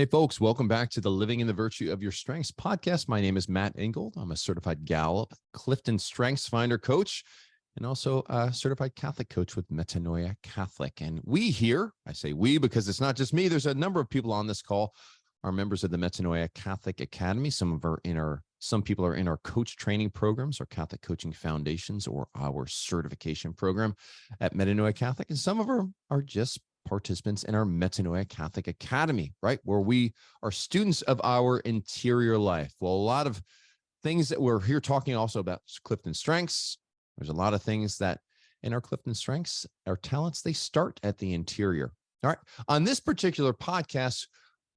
Hey, folks, welcome back to the Living in the Virtue of Your Strengths podcast. My name is Matt Ingold. I'm a certified Gallup CliftonStrengths Finder coach and also a certified Catholic coach with Metanoia Catholic. And we here, I say we because it's not just me, there's a number of people on this call, are members of the Metanoia Catholic Academy. Some people are in our coach training programs, our Catholic Coaching Foundations, or our certification program at Metanoia Catholic. And some of them are just participants in our Metanoia Catholic Academy, right? Where we are students of our interior life. Well, a lot of things that we're here talking also about CliftonStrengths. There's a lot of things that in our CliftonStrengths, our talents, they start at the interior. All right. On this particular podcast,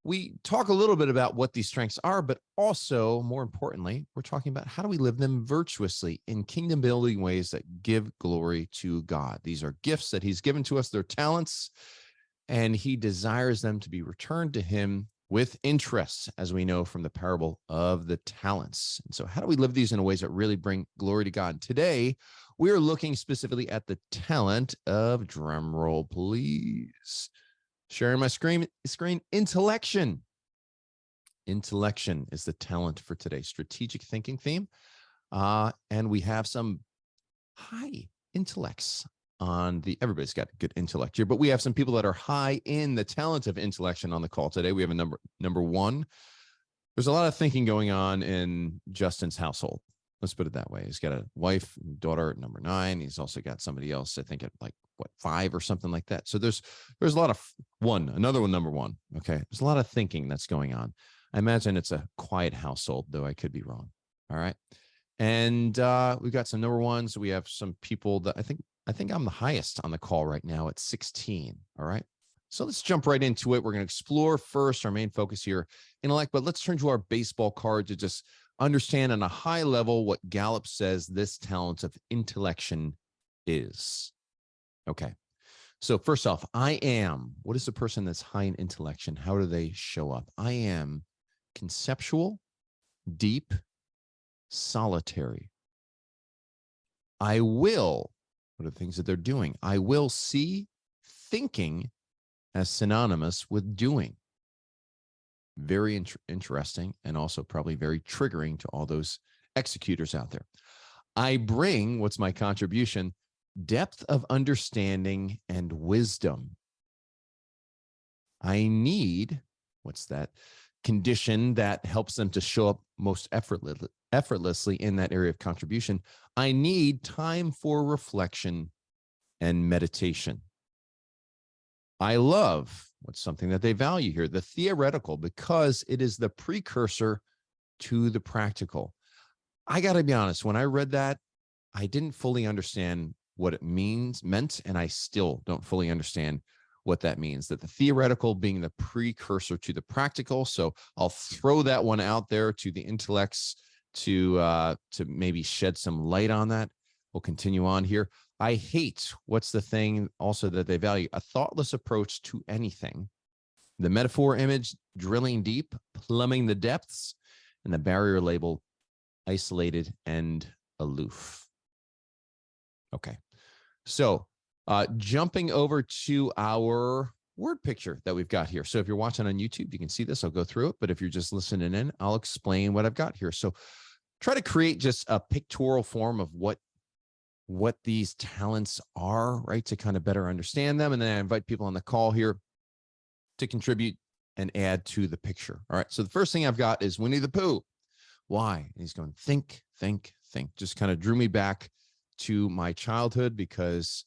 we talk a little bit about what these strengths are, but also, more importantly, we're talking about how do we live them virtuously in kingdom building ways that give glory to God. These are gifts that he's given to us, they're talents, and he desires them to be returned to him with interest, as we know from the parable of the talents. And so how do we live these in ways that really bring glory to God? Today, we're looking specifically at the talent of, drum roll, please, sharing my screen, intellection. Intellection is the talent for today's strategic thinking theme. And we have some high intellects on everybody's got good intellect here, but we have some people that are high in the talent of intellection on the call today. We have a number one. There's a lot of thinking going on in Justin's household. Let's put it that way. He's got a wife and daughter at number 9. He's also got somebody else, I think, at 5 or something like that. So there's a lot of another one, number 1. Okay. There's a lot of thinking that's going on. I imagine it's a quiet household, though I could be wrong. All right. And we've got some number 1s. We have some people that I think I'm the highest on the call right now at 16. All right. So let's jump right into it. We're going to explore first our main focus here, intellect, but let's turn to our baseball card to just understand on a high level what Gallup says this talent of intellection is. Okay. So first off, I am. What is the person that's high in intellection? How do they show up? I am conceptual, deep, solitary. I will. What are the things that they're doing? I will see thinking as synonymous with doing. Very interesting, and also probably very triggering to all those executors out there. I bring, what's my contribution? Depth of understanding and wisdom. I need, what's that condition that helps them to show up most effortlessly in that area of contribution? I need time for reflection and meditation. I love, what's something that they value here? The theoretical, because it is the precursor to the practical. I got to be honest, when I read that, I didn't fully understand what it meant, and I still don't fully understand what that means, that the theoretical being the precursor to the practical. So I'll throw that one out there to the intellects to maybe shed some light on that. We'll continue on here. I hate, what's the thing also that they value? A thoughtless approach to anything. The metaphor image, drilling deep, plumbing the depths, and the barrier label, isolated and aloof. Okay. So jumping over to our word picture that we've got here. So if you're watching on YouTube, you can see this. I'll go through it. But if you're just listening in, I'll explain what I've got here. So try to create just a pictorial form of what these talents are, right, to kind of better understand them. And then I invite people on the call here to contribute and add to the picture. All right. So the first thing I've got is Winnie the Pooh. Why? And he's going, think, think, think. Just kind of drew me back to my childhood because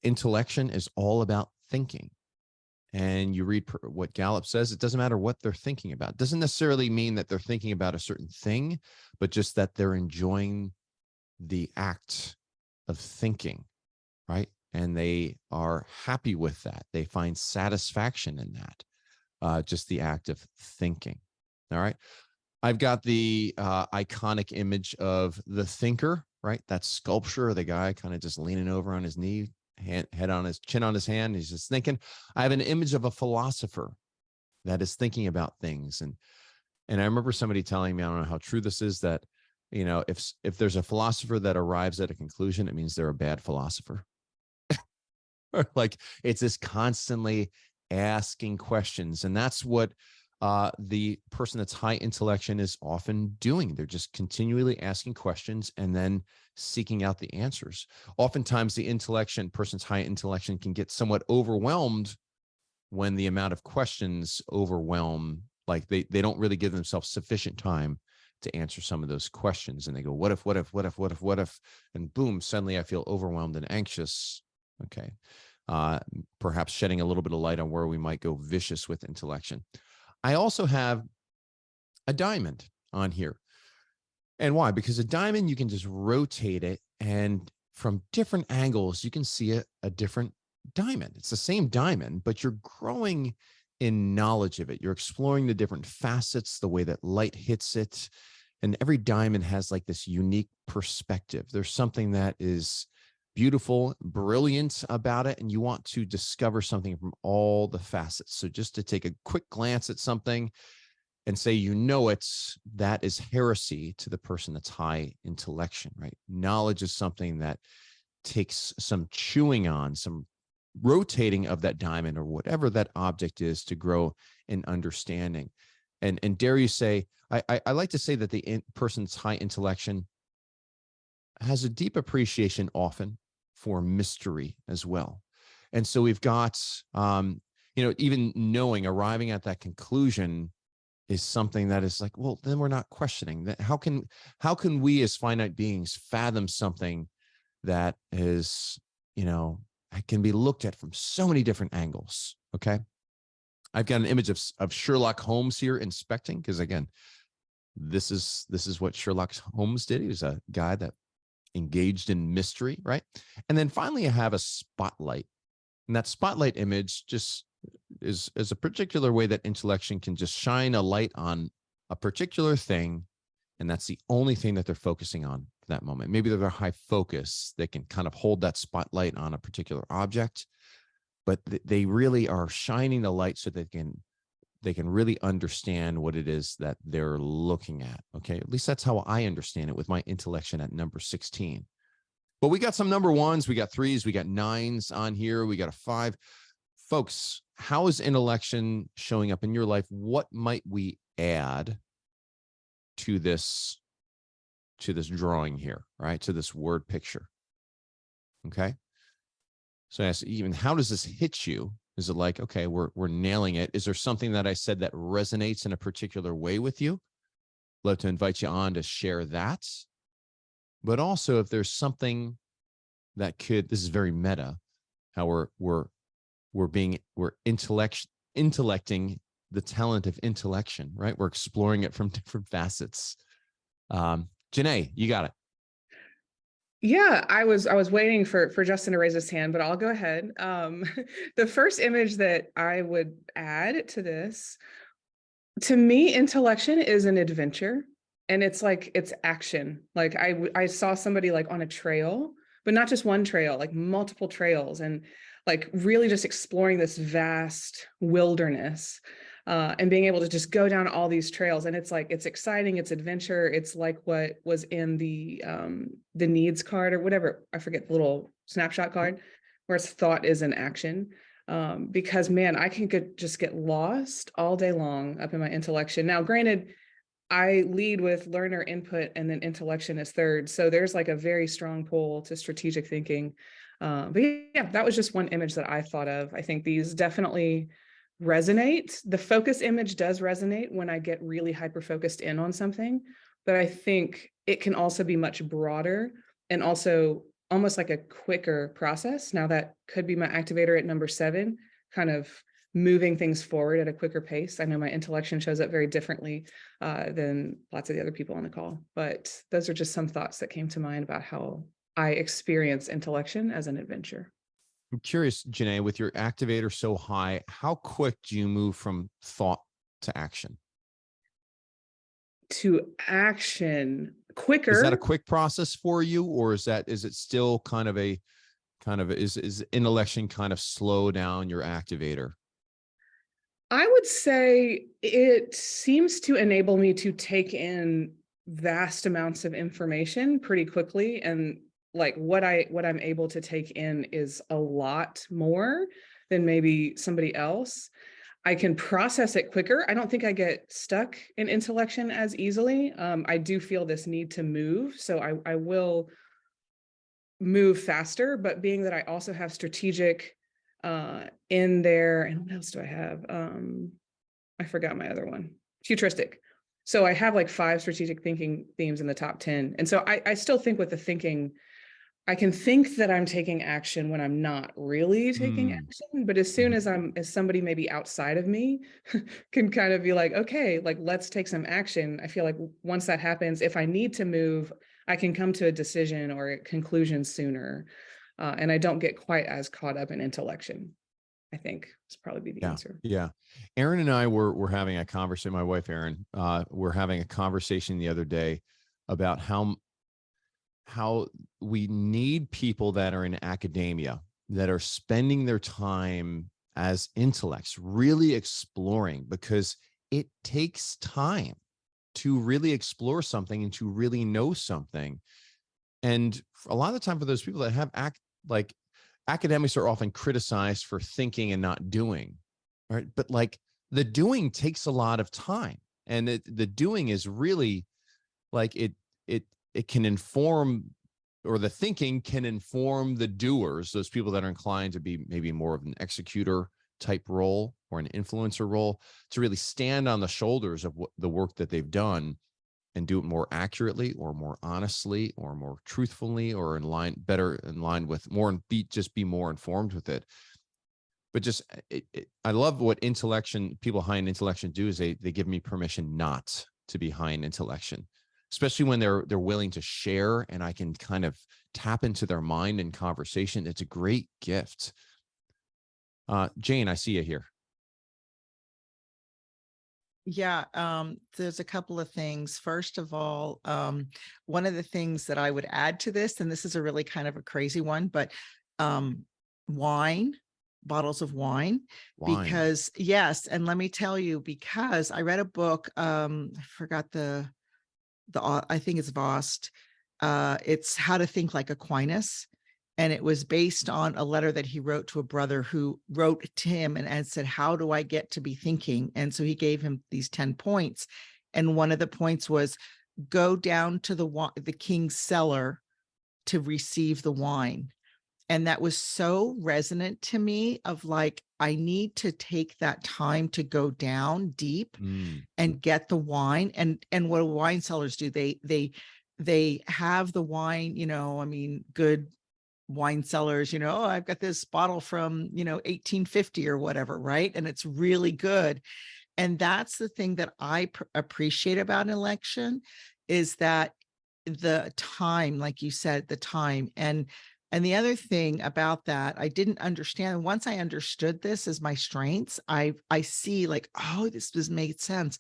intellection is all about thinking. And you read what Gallup says, it doesn't matter what they're thinking about. It doesn't necessarily mean that they're thinking about a certain thing, but just that they're enjoying the act of thinking, right? And they are happy with that. They find satisfaction in that, just the act of thinking. All right. I've got the iconic image of the thinker, right? That sculpture of the guy kind of just leaning over on his knee, head on his chin on his hand. He's just thinking. I have an image of a philosopher that is thinking about things. And I remember somebody telling me, I don't know how true this is, that, you know, if there's a philosopher that arrives at a conclusion, it means they're a bad philosopher. Or like it's this constantly asking questions. And that's what the person that's high intellection is often doing. They're just continually asking questions and then seeking out the answers. Oftentimes the person's high intellection can get somewhat overwhelmed when the amount of questions overwhelm, like they don't really give themselves sufficient time to answer some of those questions. And they go, what if, and boom, suddenly I feel overwhelmed and anxious. Okay. Perhaps shedding a little bit of light on where we might go vicious with intellection. I also have a diamond on here. And why? Because a diamond, you can just rotate it, and from different angles, you can see a different diamond. It's the same diamond, but you're growing in knowledge of it. You're exploring the different facets, the way that light hits it. And every diamond has like this unique perspective. There's something that is beautiful, brilliant about it, and you want to discover something from all the facets. So just to take a quick glance at something and say, that is heresy to the person that's high intellection, right? Knowledge is something that takes some chewing on, some rotating of that diamond or whatever that object is to grow in understanding. And dare you say, I like to say that the person's high intellection has a deep appreciation often for mystery as well. And so we've got, even arriving at that conclusion is something that is like, well, then we're not questioning that. How can we as finite beings fathom something that is, can be looked at from so many different angles? Okay. I've got an image of Sherlock Holmes here inspecting, because again, this is what Sherlock Holmes did. He was a guy that engaged in mystery, right? And then finally, I have a spotlight, and that spotlight image just is a particular way that intellection can just shine a light on a particular thing, and that's the only thing that they're focusing on for that moment. Maybe they're high focus, they can kind of hold that spotlight on a particular object, but they really are shining the light so they can really understand what it is that they're looking at. Okay, at least that's how I understand it with my intellection at number 16. But we got some number ones, we got threes, we got nines on here, we got a 5. Folks, how is intellection showing up in your life? What might we add to this drawing here, right? To this word picture. Okay. So I ask, even how does this hit you? Is it like, okay, we're nailing it? Is there something that I said that resonates in a particular way with you? Love to invite you on to share that. But also, if there's something that this is very meta, how we're intellecting the talent of intellection, right? We're exploring it from different facets. Janae, you got it. Yeah, I was waiting for Justin to raise his hand, but I'll go ahead. The first image that I would add to this, to me, intellection is an adventure, and it's action. Like I saw somebody like on a trail, but not just one trail, like multiple trails, and like really just exploring this vast wilderness. And being able to just go down all these trails, and it's exciting, it's adventure. It's like what was in the needs card or whatever, I forget, the little snapshot card where it's thought is an action. Because man, I can just get lost all day long up in my intellection. Now, granted, I lead with learner input and then intellection is third. So there's like a very strong pull to strategic thinking. But yeah, that was just one image that I thought of. I think these definitely resonate. The focus image does resonate when I get really hyper-focused in on something, but I think it can also be much broader and also almost like a quicker process. Now that could be my activator at number 7, kind of moving things forward at a quicker pace. I know my intellection shows up very differently than lots of the other people on the call, but those are just some thoughts that came to mind about how I experience intellection as an adventure. I'm curious, Janae, with your activator so high, how quick do you move from thought to action? To action quicker. Is that a quick process for you, or is it still is intellection kind of slow down your activator? I would say it seems to enable me to take in vast amounts of information pretty quickly, and like what I'm able to take in is a lot more than maybe somebody else. I can process it quicker. I don't think I get stuck in intellection as easily. I do feel this need to move, so I will move faster, but being that I also have strategic in there, and what else do I have? I forgot my other one, futuristic. So I have like 5 strategic thinking themes in the top 10. And so I still think with the thinking, I can think that I'm taking action when I'm not really taking action. But as soon as somebody maybe outside of me can kind of be like, okay, like let's take some action. I feel like once that happens, if I need to move, I can come to a decision or a conclusion sooner. And I don't get quite as caught up in intellection, I think is probably be the answer. Yeah. Erin and I were having a conversation, my wife, Erin, we're having a conversation the other day about how we need people that are in academia that are spending their time as intellects, really exploring, because it takes time to really explore something and to really know something. And a lot of the time for those people that have like academics are often criticized for thinking and not doing, right? But like the doing takes a lot of time, and the doing is really like it can inform, or the thinking can inform the doers, those people that are inclined to be maybe more of an executor type role or an influencer role, to really stand on the shoulders of the work that they've done and do it more accurately or more honestly or more truthfully or better in line with more, and be more informed with it. But just I love what people high in intellection do, is they give me permission not to be high in intellection, especially when they're willing to share and I can kind of tap into their mind and conversation. It's a great gift. Jane, I see you here. Yeah, there's a couple of things. First of all, one of the things that I would add to this, and this is a really kind of a crazy one, but wine, bottles of wine, because yes, and let me tell you, because I read a book, I forgot I think it's Vost. It's How to Think Like Aquinas. And it was based on a letter that he wrote to a brother who wrote to him and said, how do I get to be thinking? And so he gave him these 10 points. And one of the points was, go down to the king's cellar to receive the wine. And that was so resonant to me, of like, I need to take that time to go down deep and get the wine. And what wine cellars do, they have the wine, I mean, good wine cellars, I've got this bottle from, 1850 or whatever, right? And it's really good. And that's the thing that I appreciate about an election, is that the time, like you said, the time. And the other thing about that, I didn't understand. Once I understood this as my strengths, I see like, oh, this made sense.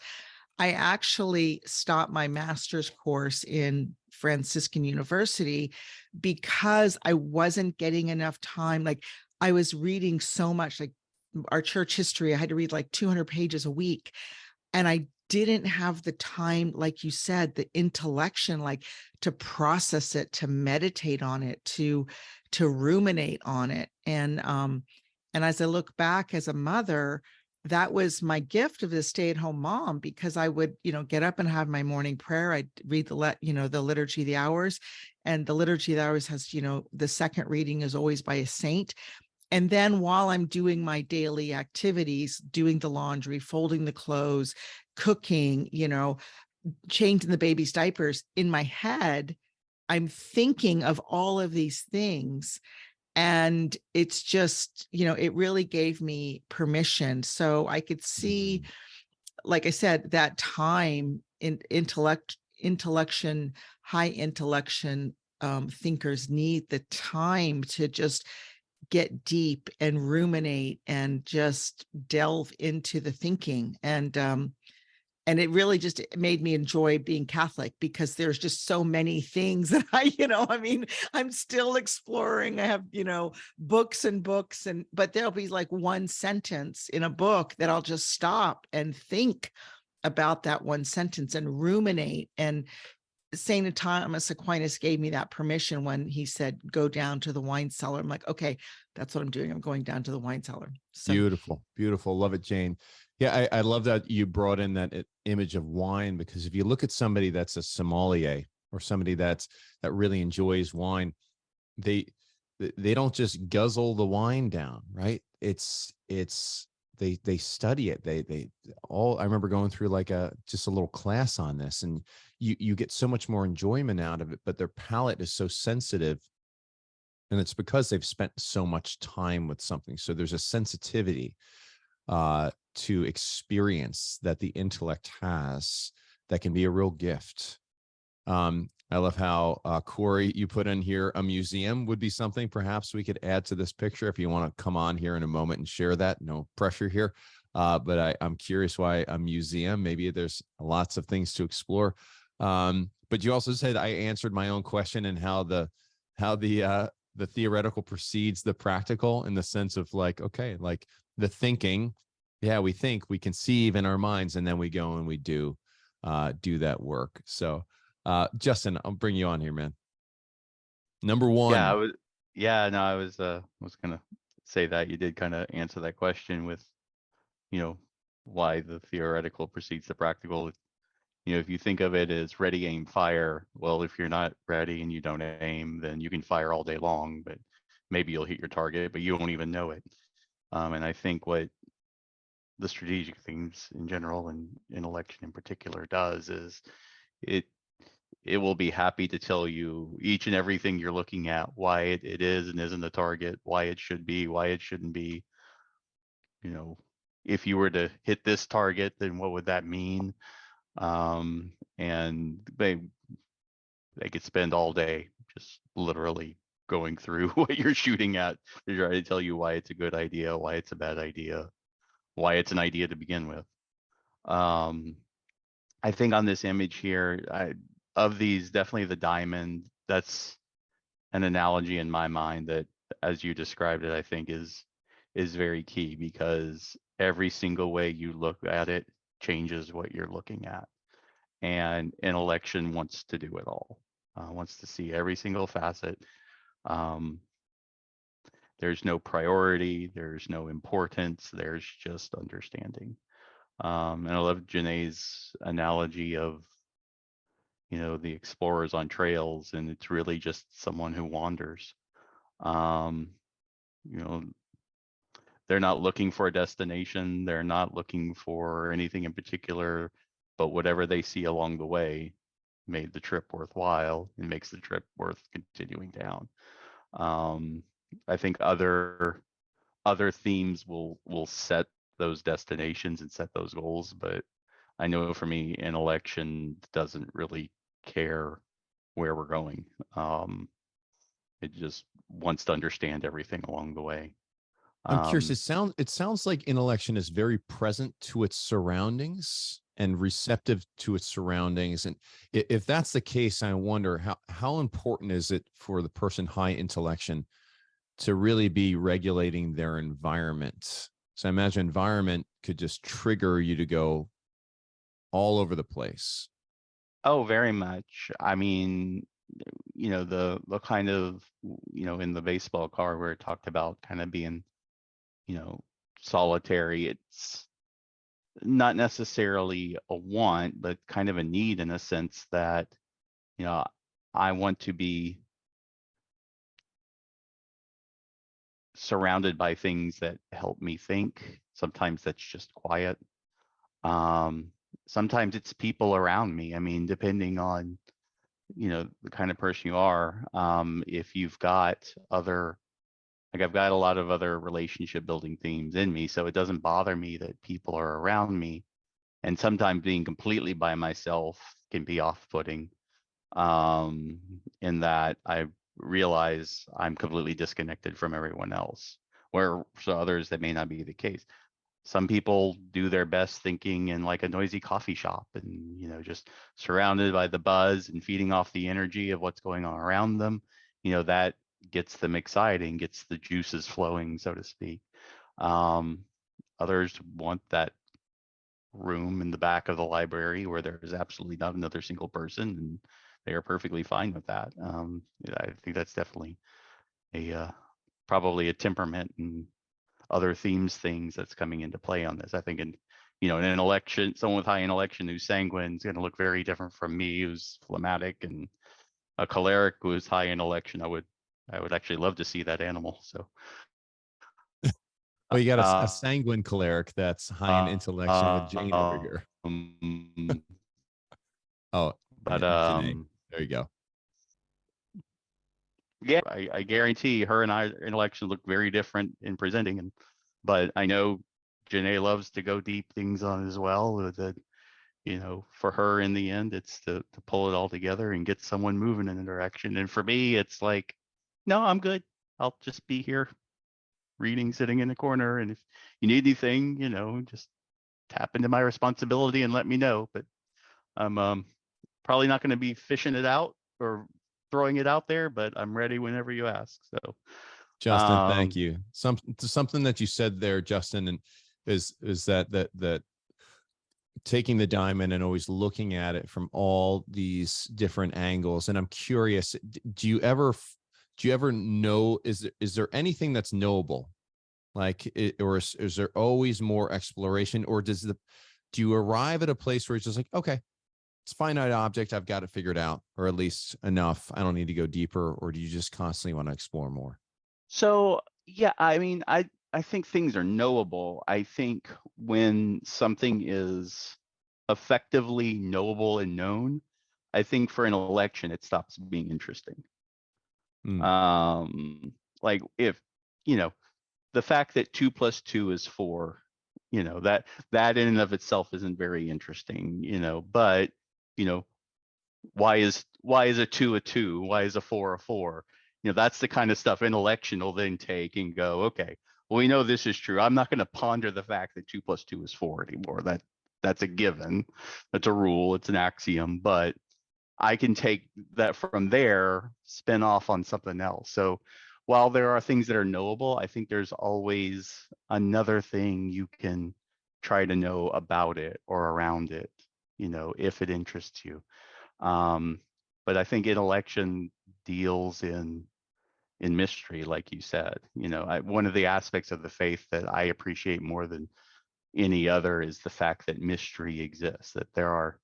I actually stopped my master's course in Franciscan University because I wasn't getting enough time. Like, I was reading so much, like our church history, I had to read like 200 pages a week. And I didn't have the time, like you said, the intellection, like to process it, to meditate on it, to ruminate on it. And as I look back as a mother, that was my gift of a stay-at-home mom, because I would, get up and have my morning prayer. I'd read the Liturgy of the Hours, and the Liturgy of the Hours has, the second reading is always by a saint. And then while I'm doing my daily activities, doing the laundry, folding the clothes, cooking, changing the baby's diapers, in my head, I'm thinking of all of these things. And it's just, it really gave me permission. So I could see, like I said, that time in intellection, high intellection thinkers need the time to just get deep and ruminate and just delve into the thinking. And it really just made me enjoy being Catholic, because there's just so many things that I'm still exploring. I have, books and books, but there'll be like one sentence in a book that I'll just stop and think about that one sentence and ruminate. And St. Thomas Aquinas gave me that permission when he said, go down to the wine cellar. I'm like, okay, that's what I'm doing. I'm going down to the wine cellar. So Beautiful, beautiful. Love it, Jane. Yeah, I love that you brought in that image of wine, because if you look at somebody that's a sommelier or somebody that really enjoys wine, they don't just guzzle the wine down, right? It's they study it. They all, I remember going through like just a little class on this, and you get so much more enjoyment out of it, but their palate is so sensitive, and it's because they've spent so much time with something. So there's a sensitivity to experience that the intellect has that can be a real gift. I love how Corey, you put in here a museum would be something perhaps we could add to this picture if you want to come on here in a moment and share that. No pressure here. But I'm curious why a museum. Maybe there's lots of things to explore. But you also said I answered my own question, and how the theoretical precedes the practical, in the sense of like, okay, like the thinking. Yeah, we think, we conceive in our minds, and then we go and we do that work. So Justin, I'll bring you on here, man. Number one. Yeah, I was gonna say that you did kind of answer that question with, why the theoretical precedes the practical. If you think of it as ready, aim, fire, well, if you're not ready and you don't aim, then you can fire all day long, but maybe you'll hit your target, but you won't even know it. And I think what the strategic things in general, and Intellection in particular, does is it will be happy to tell you each and everything you're looking at, why it is and isn't a target, why it should be, why it shouldn't be. If you were to hit this target, then what would that mean? And they could spend all day just literally going through what you're shooting at to try to tell you why it's a good idea, why it's a bad idea, why it's an idea to begin with. I think on this image here, of these, definitely the diamond, that's an analogy in my mind that, as you described it, I think is very key, because every single way you look at it changes what you're looking at. And Intellection wants to do it all, wants to see every single facet. There's no priority, there's no importance, there's just understanding. And I love Janae's analogy of, the explorers on trails, and it's really just someone who wanders. They're not looking for a destination, they're not looking for anything in particular, but whatever they see along the way made the trip worthwhile and makes the trip worth continuing down. I think other themes will set those destinations and set those goals, but I know for me, Intellection doesn't really care where we're going. It just wants to understand everything along the way. I'm curious. It sounds like Intellection is very present to its surroundings and receptive to its surroundings. And if that's the case, I wonder how important is it for the person high Intellection to really be regulating their environment? So I imagine environment could just trigger you to go all over the place. Oh, very much. I mean, the kind of, in the baseball card where it talked about kind of being, solitary, it's not necessarily a want, but kind of a need, in a sense that, I want to be surrounded by things that help me think. Sometimes that's just quiet. Sometimes it's people around me. I mean, depending on, the kind of person you are. If you've got other, like, I've got a lot of other relationship building themes in me, so it doesn't bother me that people are around me. And sometimes being completely by myself can be off-putting, in that I realize I'm completely disconnected from everyone else, where for others that may not be the case. Some people do their best thinking in like a noisy coffee shop, and just surrounded by the buzz and feeding off the energy of what's going on around them. That gets them exciting, gets the juices flowing, so to speak. Others want that room in the back of the library where there's absolutely not another single person, and they are perfectly fine with that. I think that's definitely a probably a temperament and other things that's coming into play on this. I think in in an election, someone with high intellection who's sanguine is going to look very different from me, who's phlegmatic, and a choleric who's high intellection. I would actually love to see that animal. So, well, you got a sanguine choleric that's high in intellection with Jane over here. Oh, but Janae, there you go. Yeah, I guarantee her and I intellection look very different in presenting, but I know Janae loves to go deep things on as well. That for her in the end, it's to pull it all together and get someone moving in a direction. And for me, it's like, no, I'm good. I'll just be here, reading, sitting in the corner, and if you need anything, just tap into my responsibility and let me know. But I'm probably not going to be fishing it out or throwing it out there, but I'm ready whenever you ask. So, Justin, thank you. Something that you said there, Justin, and is that taking the diamond and always looking at it from all these different angles. And I'm curious, do you ever know, is there anything that's knowable? Like, or is there always more exploration, or do you arrive at a place where it's just like, okay, it's a finite object, I've got it figured out, or at least enough, I don't need to go deeper? Or do you just constantly want to explore more? So yeah, I mean, I think things are knowable. I think when something is effectively knowable and known, I think for an election it stops being interesting. Like if the fact that 2 + 2 is 4, that in and of itself isn't very interesting, but why is a 2 a 2? Why is a 4 a 4? That's the kind of stuff intellection will then take and go, okay, well, we know this is true. I'm not going to ponder the fact that 2 + 2 is 4 anymore. That's a given. That's a rule. It's an axiom. But I can take that from there, spin off on something else. So while there are things that are knowable, I think there's always another thing you can try to know about it or around it, if it interests you. But I think intellection deals in mystery, like you said. One of the aspects of the faith that I appreciate more than any other is the fact that mystery exists, that there are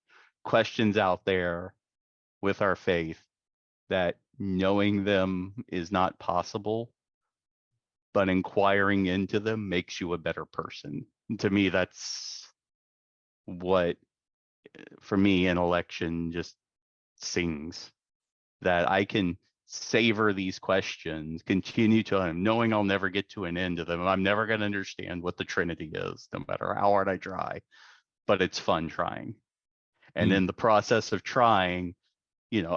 questions out there with our faith that knowing them is not possible, but inquiring into them makes you a better person. And to me, that's what, for me, intellection just sings, that I can savor these questions, continue to, knowing I'll never get to an end of them. I'm never going to understand what the Trinity is, no matter how hard I try, but it's fun trying. And in the process of trying,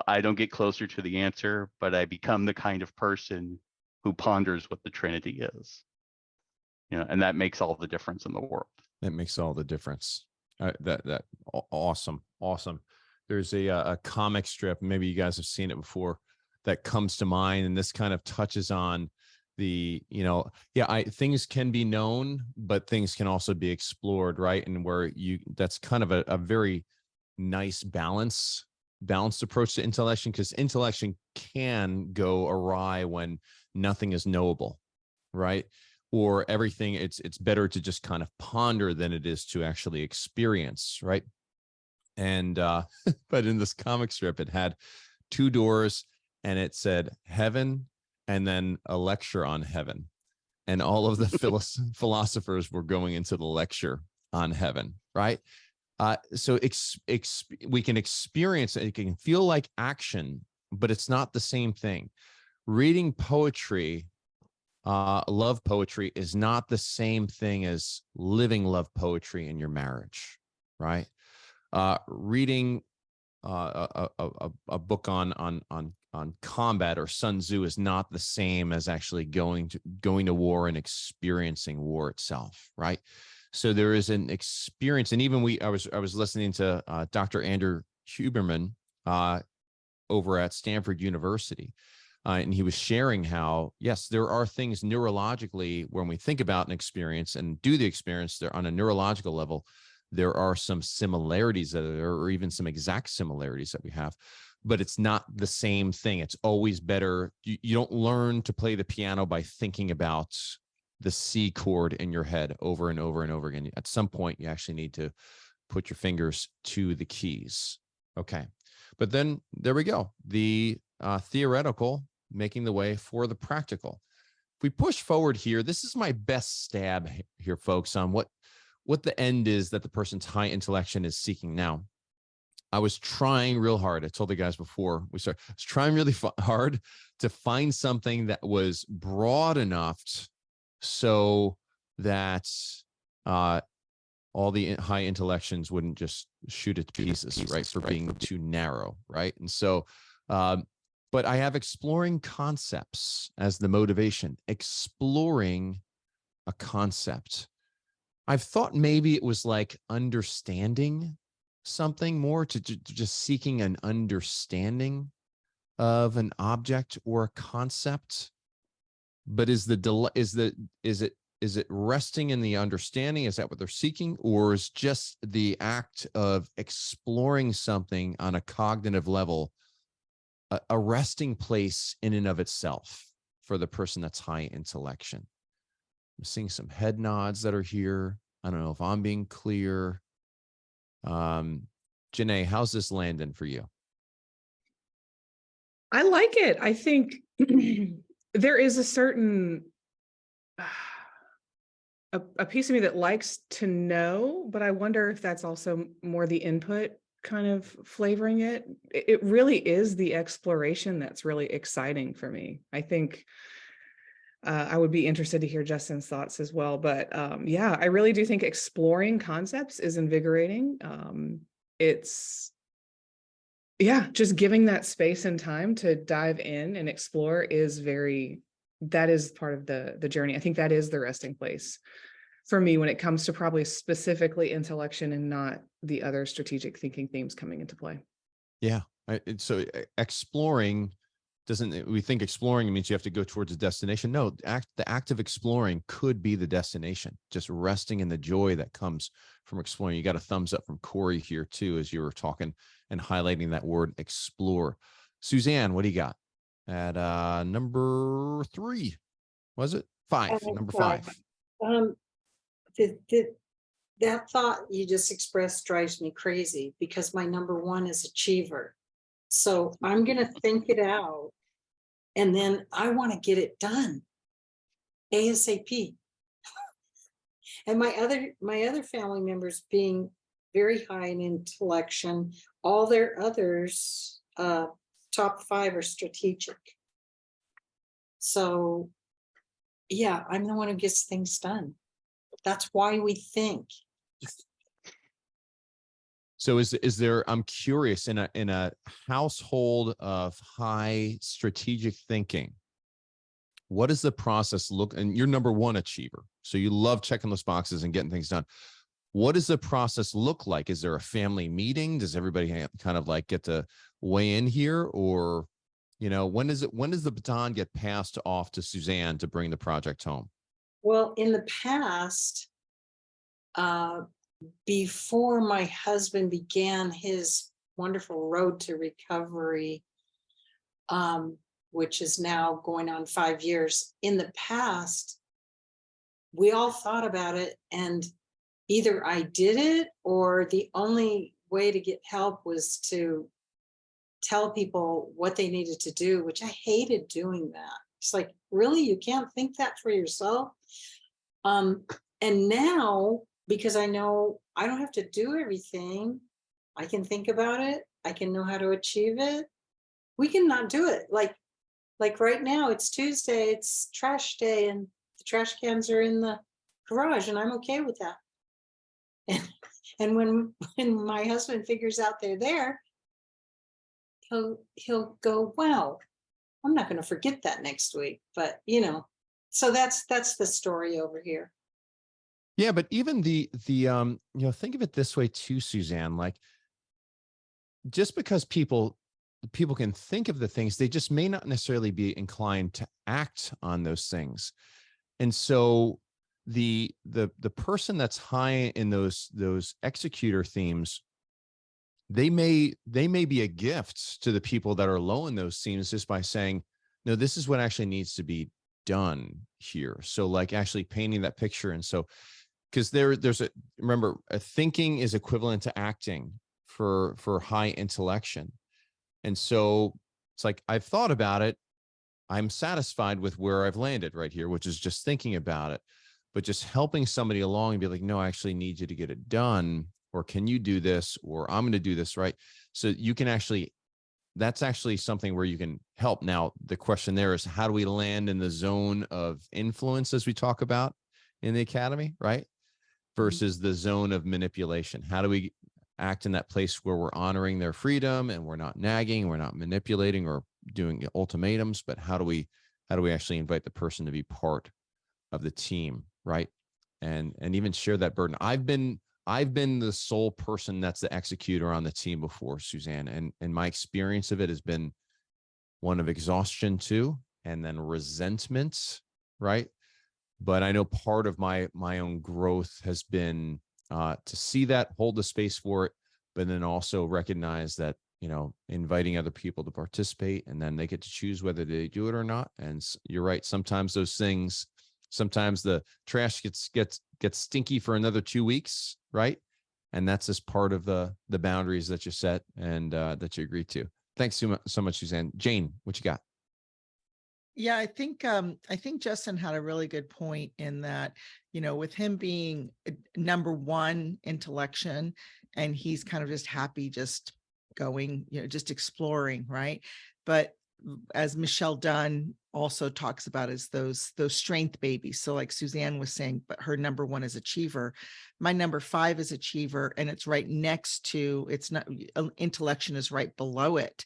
I don't get closer to the answer, but I become the kind of person who ponders what the Trinity is. And that makes all the difference in the world. That makes all the difference. Awesome. There's a comic strip, maybe you guys have seen it before, that comes to mind, and this kind of touches on the, things can be known, but things can also be explored, right? And that's kind of a very nice balanced approach to intellection, because intellection can go awry when nothing is knowable, right? Or everything, it's better to just kind of ponder than it is to actually experience, right? And but in this comic strip, it had 2 doors, and it said heaven and then a lecture on heaven, and all of the philosophers were going into the lecture on heaven, right? So we can experience it. It can feel like action, but it's not the same thing. Reading poetry, love poetry, is not the same thing as living love poetry in your marriage, right? Reading a book on combat or Sun Tzu is not the same as actually going to war and experiencing war itself, right? So there is an experience, and even I was listening to Dr. Andrew Huberman over at Stanford University, and he was sharing how, yes, there are things neurologically when we think about an experience and do the experience there on a neurological level, there are some similarities or even some exact similarities that we have. but it's not the same thing. It's always better. You don't learn to play the piano by thinking about the C chord in your head over and over and over again. At some point, you actually need to put your fingers to the keys. Okay. But then there we go. The theoretical making the way for the practical. If we push forward here, this is my best stab here, folks, on what the end is that the person's high intellection is seeking. Now, I was trying real hard. I told the guys before we started, I was trying really hard to find something that was broad enough so that all the high intellections wouldn't just shoot it to pieces, right? For being too narrow, right? And so, but I have exploring concepts as the motivation, exploring a concept. I've thought maybe it was like understanding something more, to just seeking an understanding of an object or a concept. But is it resting in the understanding? Is that what they're seeking? Or is just the act of exploring something on a cognitive level a resting place in and of itself for the person that's high intellection? I'm seeing some head nods that are here. I don't know if I'm being clear. Janae, how's this landing for you? I like it. I think there is a certain a piece of me that likes to know, but I wonder if that's also more the input kind of flavoring it. It really is the exploration that's really exciting for me. I think I would be interested to hear Justin's thoughts as well. But yeah, I really do think exploring concepts is invigorating. It's, yeah, just giving that space and time to dive in and explore is that is part of the journey. I think that is the resting place for me when it comes to probably specifically intellection and not the other strategic thinking themes coming into play. Yeah. So exploring we think exploring means you have to go towards a destination. No, the act of exploring could be the destination, just resting in the joy that comes from exploring. You got a thumbs up from Corey here too, as you were talking and highlighting that word explore. Suzanne, what do you got at number 3? Was it 5? Number 5. That thought you just expressed drives me crazy because my number 1 is achiever. So I'm going to think it out and then I want to get it done ASAP. And my other family members being very high in intellection, all their others, top 5 are strategic. So yeah, I'm the one who gets things done. That's why we think. So is there, I'm curious, in a household of high strategic thinking, what does the process look, and you're number 1 achiever, so you love checking those boxes and getting things done. What does the process look like? Is there a family meeting? Does everybody kind of like get to weigh in here? Or, when does the baton get passed off to Suzanne to bring the project home? Well, in the past, before my husband began his wonderful road to recovery, which is now going on 5 years, in the past, we all thought about it, and either I did it or the only way to get help was to tell people what they needed to do, which I hated doing that. It's like, really, you can't think that for yourself? And now, because I know I don't have to do everything, I can think about it, I can know how to achieve it. We can not do it. Like right now, it's Tuesday, it's trash day, and the trash cans are in the garage, and I'm okay with that. And when my husband figures out they're there, he'll go, well, I'm not going to forget that next week. But so that's the story over here. Yeah, but even the think of it this way too, Suzanne, like, just because people can think of the things, they just may not necessarily be inclined to act on those things. And so the person that's high in those executor themes, they may be a gift to the people that are low in those scenes, just by saying, no, this is what actually needs to be done here. So like actually painting that picture. And so, because remember, thinking is equivalent to acting for high intellection. And so it's like, I've thought about it. I'm satisfied with where I've landed right here, which is just thinking about it, but just helping somebody along and be like, no, I actually need you to get it done, or can you do this, or I'm going to do this, right? So you can actually, that's actually something where you can help. Now, the question there is, how do we land in the zone of influence, as we talk about in the academy, right? Versus the zone of manipulation. How do we act in that place where we're honoring their freedom and we're not nagging, we're not manipulating or doing ultimatums, but how do we actually invite the person to be part of the team, right? And even share that burden. I've been the sole person that's the executor on the team before, Suzanne, and my experience of it has been one of exhaustion too, and then resentment, right? But I know part of my own growth has been to see that, hold the space for it, but then also recognize that, you know, inviting other people to participate, and then they get to choose whether they do it or not. And you're right. Sometimes those things, sometimes the trash gets stinky for another 2 weeks, right? And that's just part of the boundaries that you set and that you agree to. Thanks so much, Suzanne. Jane, what you got? Yeah, I think Justin had a really good point in that, you know, with him being number one intellection, and he's kind of just happy just going, you know, just exploring, right? But as Michelle Dunn also talks about, is those strength babies. So like Suzanne was saying, but her number one is achiever. My number 5 is achiever, and it's right next to, it's not, intellection is right below it,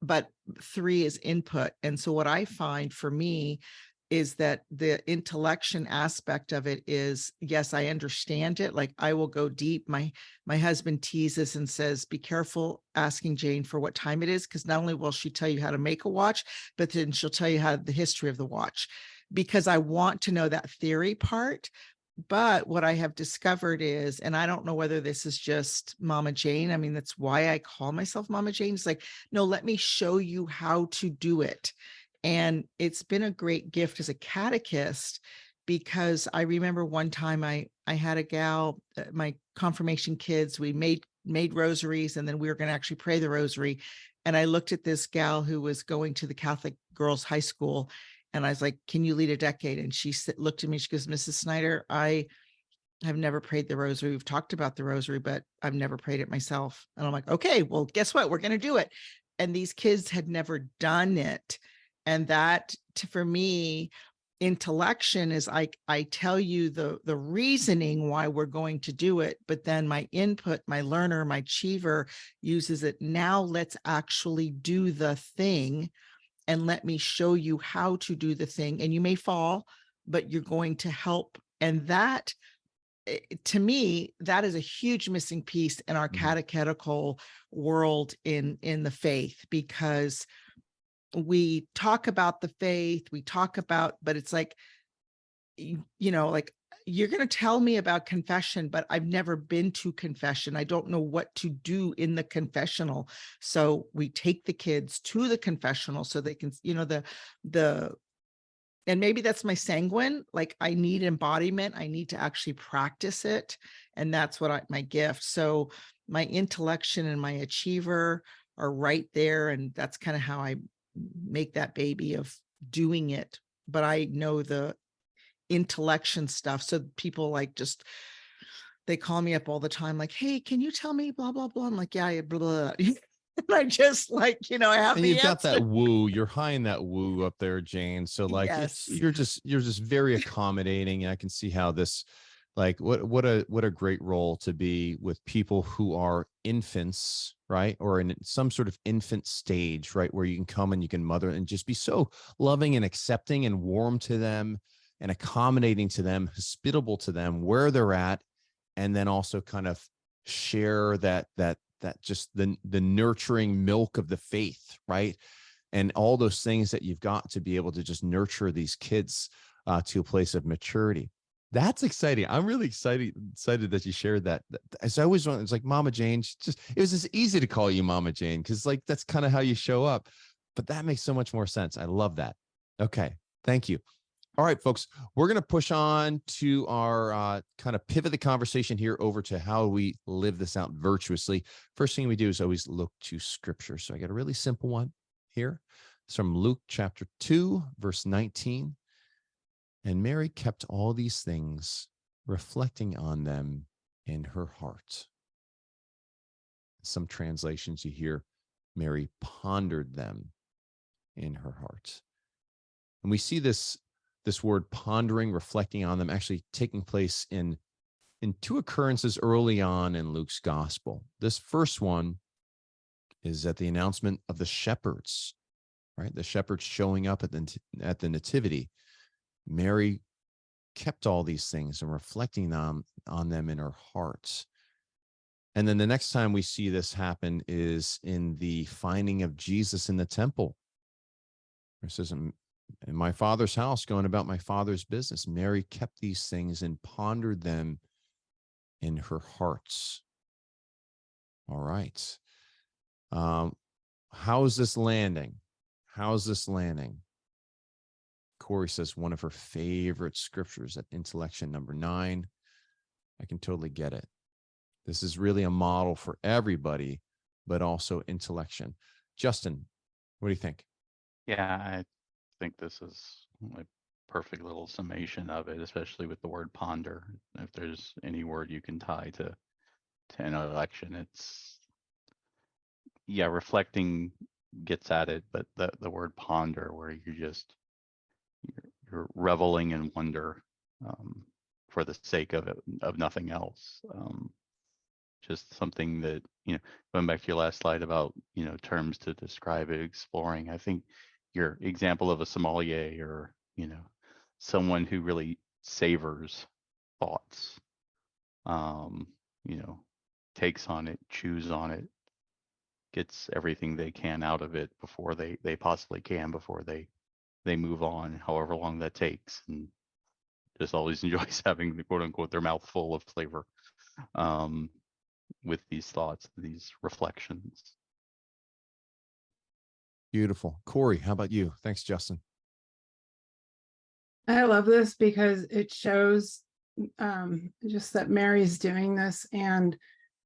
but 3 is input. And so what I find for me is that the intellection aspect of it is, yes, I understand it. Like I will go deep. My husband teases and says, be careful asking Jane for what time it is, because not only will she tell you how to make a watch, but then she'll tell you how the history of the watch, because I want to know that theory part. But what I have discovered is, and I don't know whether this is just Mama Jane, I mean, that's why I call myself Mama Jane. It's like, no, let me show you how to do it. And it's been a great gift as a catechist, because I remember one time I had a gal, my confirmation kids, we made rosaries, and then we were going to actually pray the rosary. And I looked at this gal who was going to the Catholic girls' high school, and I was like, can you lead a decade? And she looked at me, she goes, Mrs. Snyder, I have never prayed the rosary. We've talked about the rosary, but I've never prayed it myself. And I'm like, okay, well, guess what? We're going to do it. And these kids had never done it. And that, for me, intellection is like, I tell you the reasoning why we're going to do it, but then my input, my learner, my achiever uses it. Now let's actually do the thing, and let me show you how to do the thing. And you may fall, but you're going to help. And that, to me, that is a huge missing piece in our catechetical world in the faith, because we talk about the faith, but it's like, you know, like, you're going to tell me about confession, but I've never been to confession. I don't know what to do in the confessional. So we take the kids to the confessional so they can, you know, and maybe that's my sanguine, like I need embodiment. I need to actually practice it. And that's what my gift. So my intellection and my achiever are right there. And that's kind of how I make that baby of doing it. But I know the intellection stuff. So people like they call me up all the time, like, hey, can you tell me blah, blah, blah. I'm like, yeah, blah, blah. And I just like, you know, I have and the you've got answer. that woo, you're high in that woo up there, Jane. So like, Yes. you're just very accommodating. I can see how this, like, what a great role to be with people who are infants, right? Or in some sort of infant stage, right? Where you can come and you can mother and just be so loving and accepting and warm to them and accommodating to them, hospitable to them where they're at. And then also kind of share that just the nurturing milk of the faith, right? And all those things that you've got to be able to just nurture these kids to a place of maturity. That's exciting. I'm really excited that you shared that. As I always want, it's like Mama Jane. It was just easy to call you Mama Jane because like that's kind of how you show up. But that makes so much more sense. I love that. Okay, thank you. All right, folks, we're going to push on to our kind of pivot the conversation here over to how we live this out virtuously. First thing we do is always look to scripture. So I got a really simple one here. It's from Luke chapter 2, verse 19. And Mary kept all these things, reflecting on them in her heart. Some translations you hear, Mary pondered them in her heart. And we see this word pondering, reflecting on them, actually taking place in two occurrences early on in Luke's gospel. This first one is at the announcement of the shepherds, right? The shepherds showing up at the nativity. Mary kept all these things and reflecting on them in her heart. And then the next time we see this happen is in the finding of Jesus in the temple. It says, in my Father's house, going about my Father's business. Mary kept these things and pondered them in her heart. All right. How's this landing? How's this landing? Corey says one of her favorite scriptures at Intellection number 9. I can totally get it. This is really a model for everybody, but also Intellection. Justin, what do you think? Yeah, I think this is a perfect little summation of it, especially with the word ponder. If there's any word you can tie to intellection, it's, yeah, reflecting gets at it, but the word ponder, where you're reveling in wonder for the sake of it, of nothing else. Just something that, going back to your last slide about, terms to describe it, exploring. I think your example of a sommelier, or, someone who really savors thoughts, takes on it, chews on it, gets everything they can out of it before they possibly can, before they move on, however long that takes, and just always enjoys having the quote unquote their mouth full of flavor with these thoughts, these reflections. Beautiful. Corey, how about you? Thanks, Justin. I love this because it shows just that Mary's doing this and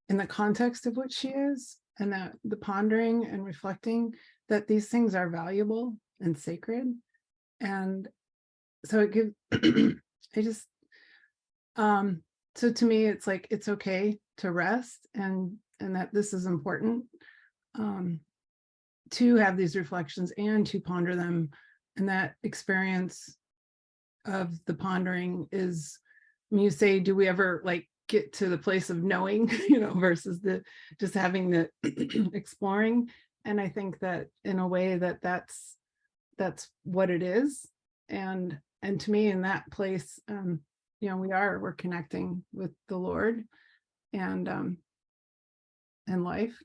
in the context of what she is, and that the pondering and reflecting that these things are valuable and sacred. And so it gives, so to me, it's like, it's okay to rest, and that this is important to have these reflections and to ponder them. And that experience of the pondering is, when you say, do we ever like get to the place of knowing, versus the just having the exploring. And I think that in a way that's what it is. And to me, in that place, we're connecting with the Lord and life.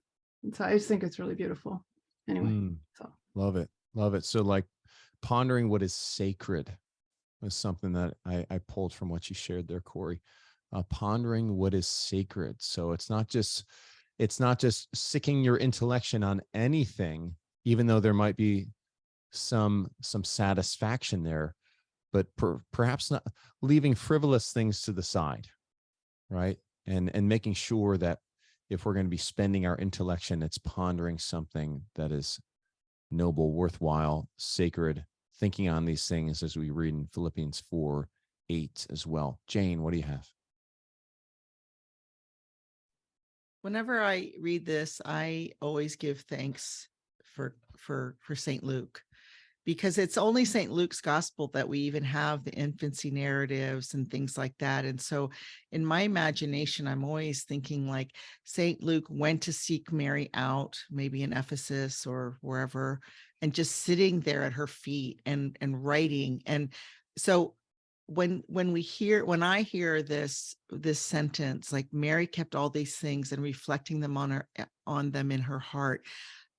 And so I just think it's really beautiful. Anyway, so love it. So like pondering what is sacred was something that I pulled from what you shared there, Corey. Pondering what is sacred. So it's not just sicking your intellection on anything, even though there might be some satisfaction there, but perhaps not leaving frivolous things to the side, right? And making sure that if we're going to be spending our intellection, it's pondering something that is noble, worthwhile, sacred, thinking on these things as we read in Philippians 4:8 as well. Jane, what do you have? Whenever I read this, I always give thanks for St. Luke, because it's only St. Luke's gospel that we even have the infancy narratives and things like that. And so in my imagination, I'm always thinking like St. Luke went to seek Mary out, maybe in Ephesus or wherever, and just sitting there at her feet and writing. And so when I hear this sentence, like Mary kept all these things and reflecting them on them in her heart,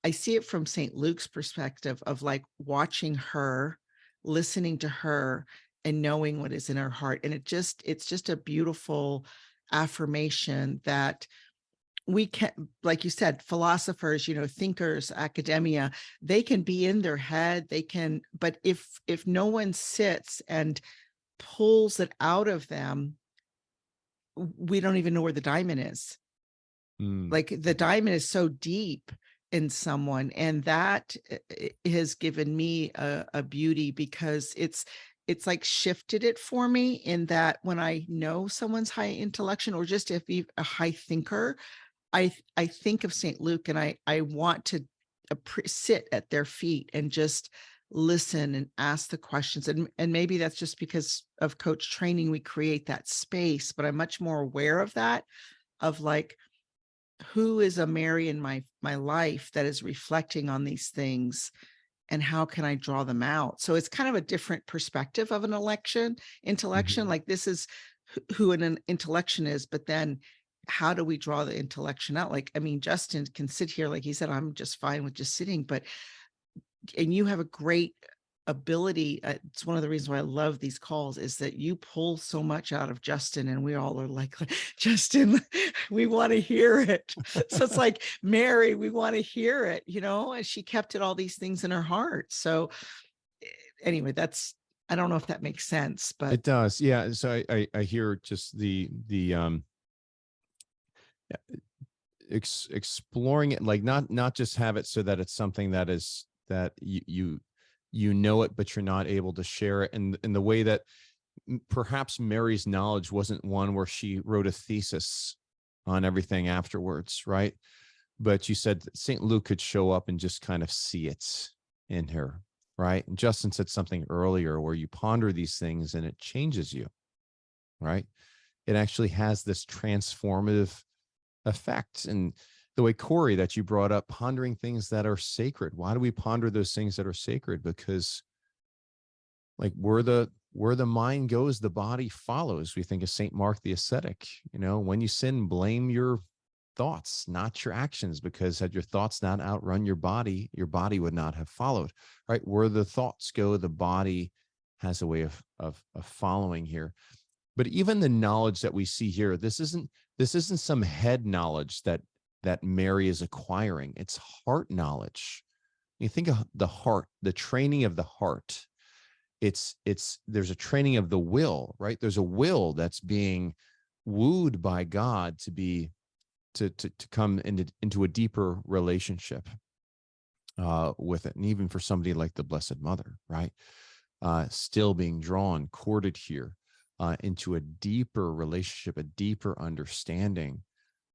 I see it from St. Luke's perspective of like watching her, listening to her, and knowing what is in our heart. And it's just a beautiful affirmation that we can, like you said, philosophers, thinkers, academia, they can be in their head, but if no one sits and pulls it out of them, we don't even know where the diamond is. Like the diamond is so deep in someone, and that has given me a beauty, because it's like shifted it for me, in that when I know someone's high intellection, or just if you're a high thinker, I think of St. Luke, and I want to sit at their feet and just listen and ask the questions. And maybe that's just because of coach training, we create that space, but I'm much more aware of that, of like, who is a Mary in my life that is reflecting on these things, and how can I draw them out? So it's kind of a different perspective of an intellection. Like, this is who an intellection is, but then how do we draw the intellection out? Like, I mean, Justin can sit here, like he said, I'm just fine with just sitting, and you have a great ability. It's one of the reasons why I love these calls, is that you pull so much out of Justin, and we all are like, Justin, we want to hear it. So it's like, Mary, we want to hear it, and she kept all these things in her heart. So anyway, I don't know if that makes sense, but it does. Yeah. So I hear just the exploring it, like not just have it so that it's something that is, that you know it, but you're not able to share it. And in the way that perhaps Mary's knowledge wasn't one where she wrote a thesis on everything afterwards, right? But you said St. Luke could show up and just kind of see it in her, right? And Justin said something earlier where you ponder these things and it changes you, right? It actually has this transformative effect. And the way, Corey, that you brought up, pondering things that are sacred. Why do we ponder those things that are sacred? Because like where the mind goes, the body follows. We think of St. Mark the ascetic, when you sin, blame your thoughts, not your actions, because had your thoughts not outrun your body would not have followed, right? Where the thoughts go, the body has a way of following here. But even the knowledge that we see here, this isn't some head knowledge that Mary is acquiring. It's heart knowledge. You think of the heart, the training of the heart. There's a training of the will, right? There's a will that's being wooed by God to come into a deeper relationship with it. And even for somebody like the Blessed Mother, right? Still being drawn, courted here into a deeper relationship, a deeper understanding,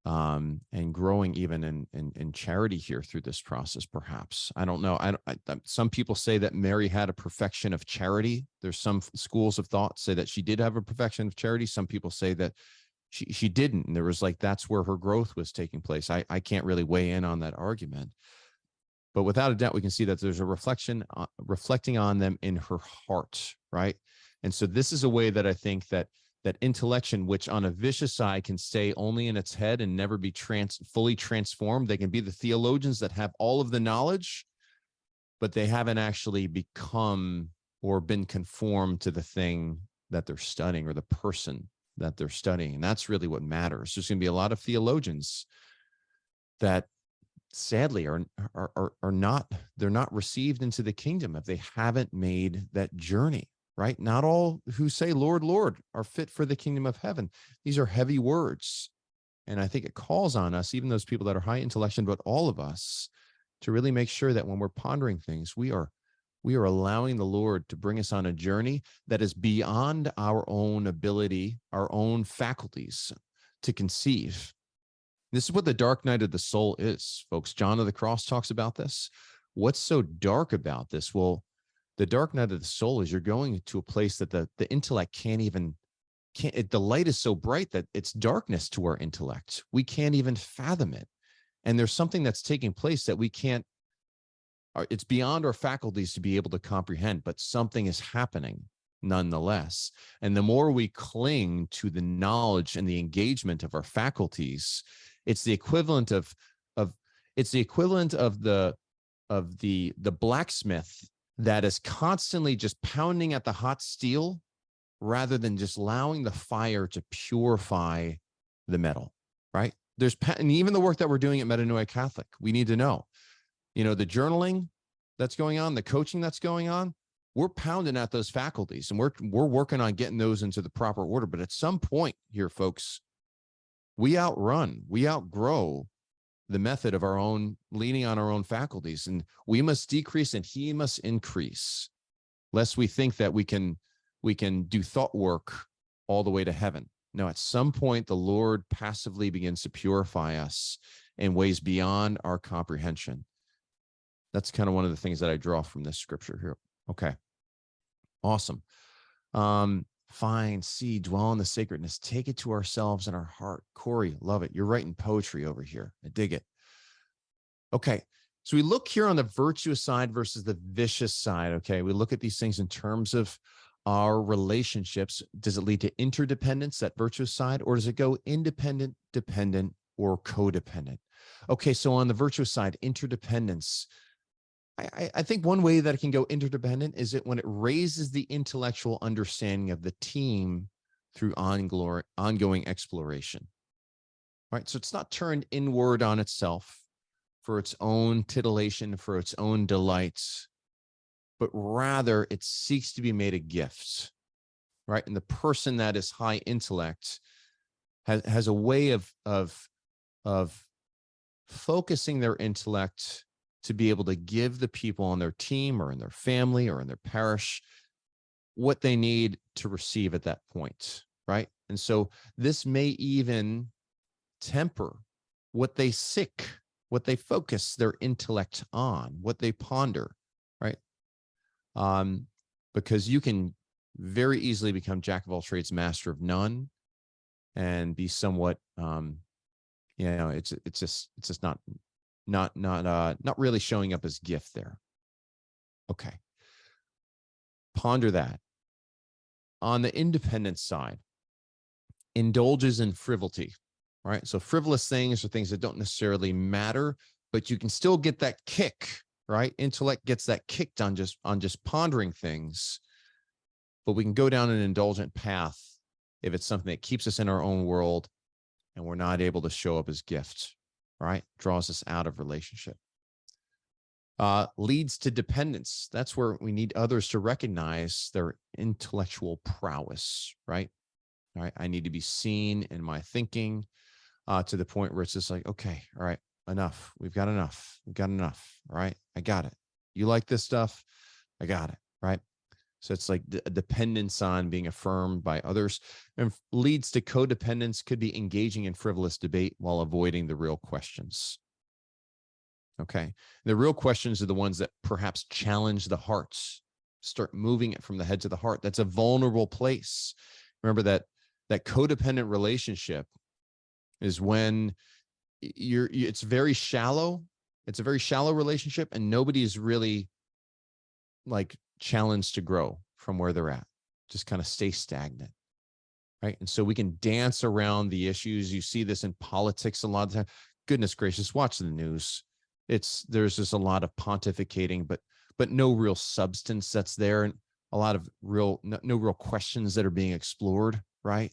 and growing even in charity here through this process, perhaps. I don't know. Some people say that Mary had a perfection of charity. There's some schools of thought say that she did have a perfection of charity. Some people say that she didn't. And there was that's where her growth was taking place. I can't really weigh in on that argument. But without a doubt, we can see that there's a reflecting on them in her heart, right? And so this is a way that I think that intellection, which on a vicious side can stay only in its head and never be fully transformed. They can be the theologians that have all of the knowledge, but they haven't actually become or been conformed to the thing that they're studying or the person that they're studying. And that's really what matters. There's going to be a lot of theologians that sadly are not, they're not received into the kingdom if they haven't made that journey. Right? Not all who say, Lord, Lord, are fit for the kingdom of heaven. These are heavy words. And I think it calls on us, even those people that are high intellection, but all of us, to really make sure that when we're pondering things, we are allowing the Lord to bring us on a journey that is beyond our own ability, our own faculties to conceive. This is what the dark night of the soul is, folks. John of the Cross talks about this. What's so dark about this? Well, the dark night of the soul is you're going to a place that the intellect the light is so bright that it's darkness to our intellect. We can't even fathom it. And there's something that's taking place that we can't, it's beyond our faculties to be able to comprehend, but something is happening nonetheless. And the more we cling to the knowledge and the engagement of our faculties, it's the equivalent of the blacksmith that is constantly just pounding at the hot steel rather than just allowing the fire to purify the metal, right? And even the work that we're doing at Metanoia Catholic, we need to know, the journaling that's going on, the coaching that's going on, we're pounding at those faculties and we're working on getting those into the proper order. But at some point here, folks, we outgrow the method of our own, leaning on our own faculties, and we must decrease and he must increase, lest we think that we can do thought work all the way to heaven. No, at some point, the Lord passively begins to purify us in ways beyond our comprehension. That's kind of one of the things that I draw from this scripture here. Okay. Awesome. Find, see, dwell in the sacredness, take it to ourselves in our heart. Corey, love it. You're writing poetry over here. I dig it. Okay. So we look here on the virtuous side versus the vicious side. Okay. We look at these things in terms of our relationships. Does it lead to interdependence, that virtuous side, or does it go independent, dependent, or codependent? Okay. So on the virtuous side, interdependence. I think one way that it can go interdependent is when it raises the intellectual understanding of the team through ongoing exploration, right? So it's not turned inward on itself for its own titillation, for its own delights, but rather it seeks to be made a gift, right? And the person that is high intellect has a way of focusing their intellect to be able to give the people on their team or in their family or in their parish what they need to receive at that point, right? And so this may even temper what they seek, what they focus their intellect on, what they ponder, right? Because you can very easily become jack of all trades, master of none, and be somewhat, it's just not really showing up as gift there. Okay. Ponder that. On the independent side, indulges in frivolity, right? So frivolous things are things that don't necessarily matter, but you can still get that kick, right? Intellect gets that kicked on just pondering things, but we can go down an indulgent path if it's something that keeps us in our own world and we're not able to show up as gift, right? Draws us out of relationship. Leads to dependence. That's where we need others to recognize their intellectual prowess, right? All right. I need to be seen in my thinking to the point where it's just like, okay, all right, enough. We've got enough. We've got enough. All right. I got it. You like this stuff? I got it. Right. So it's like a dependence on being affirmed by others, and leads to codependence, could be engaging in frivolous debate while avoiding the real questions. Okay. The real questions are the ones that perhaps challenge the hearts, start moving it from the head to the heart. That's a vulnerable place. Remember that codependent relationship is when it's very shallow. It's a very shallow relationship and nobody is really like challenged to grow from where they're at. Just kind of stay stagnant. Right. And so we can dance around the issues. You see this in politics a lot of the time. Goodness gracious, watch the news. There's just a lot of pontificating, but no real substance that's there, and a lot of no real questions that are being explored, right?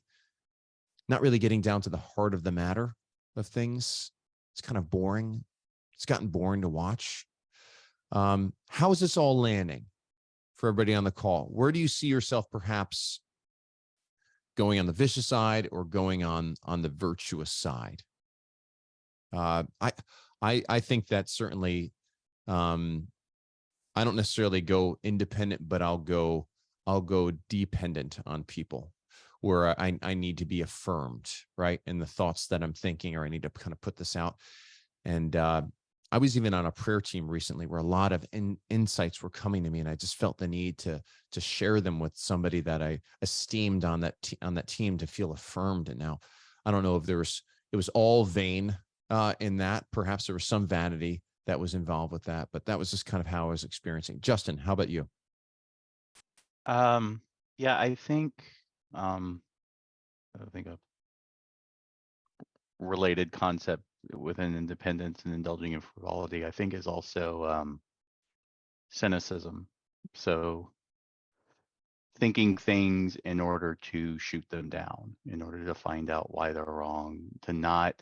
Not really getting down to the heart of the matter of things. It's kind of boring. It's gotten boring to watch. How is this all landing for everybody on the call? Where do you see yourself perhaps going on the vicious side or going on the virtuous side? I think that certainly, I don't necessarily go independent, but I'll go dependent on people where I need to be affirmed, right? In the thoughts that I'm thinking, or I need to kind of put this out. And I was even on a prayer team recently where a lot of insights were coming to me, and I just felt the need to share them with somebody that I esteemed on that team to feel affirmed. And now I don't know if it was all vain in that. Perhaps there was some vanity that was involved with that, but that was just kind of how I was experiencing. Justin, how about you? Yeah, I think a related concept within independence and indulging in frivolity, I think, is also cynicism. So thinking things in order to shoot them down, in order to find out why they're wrong, to not,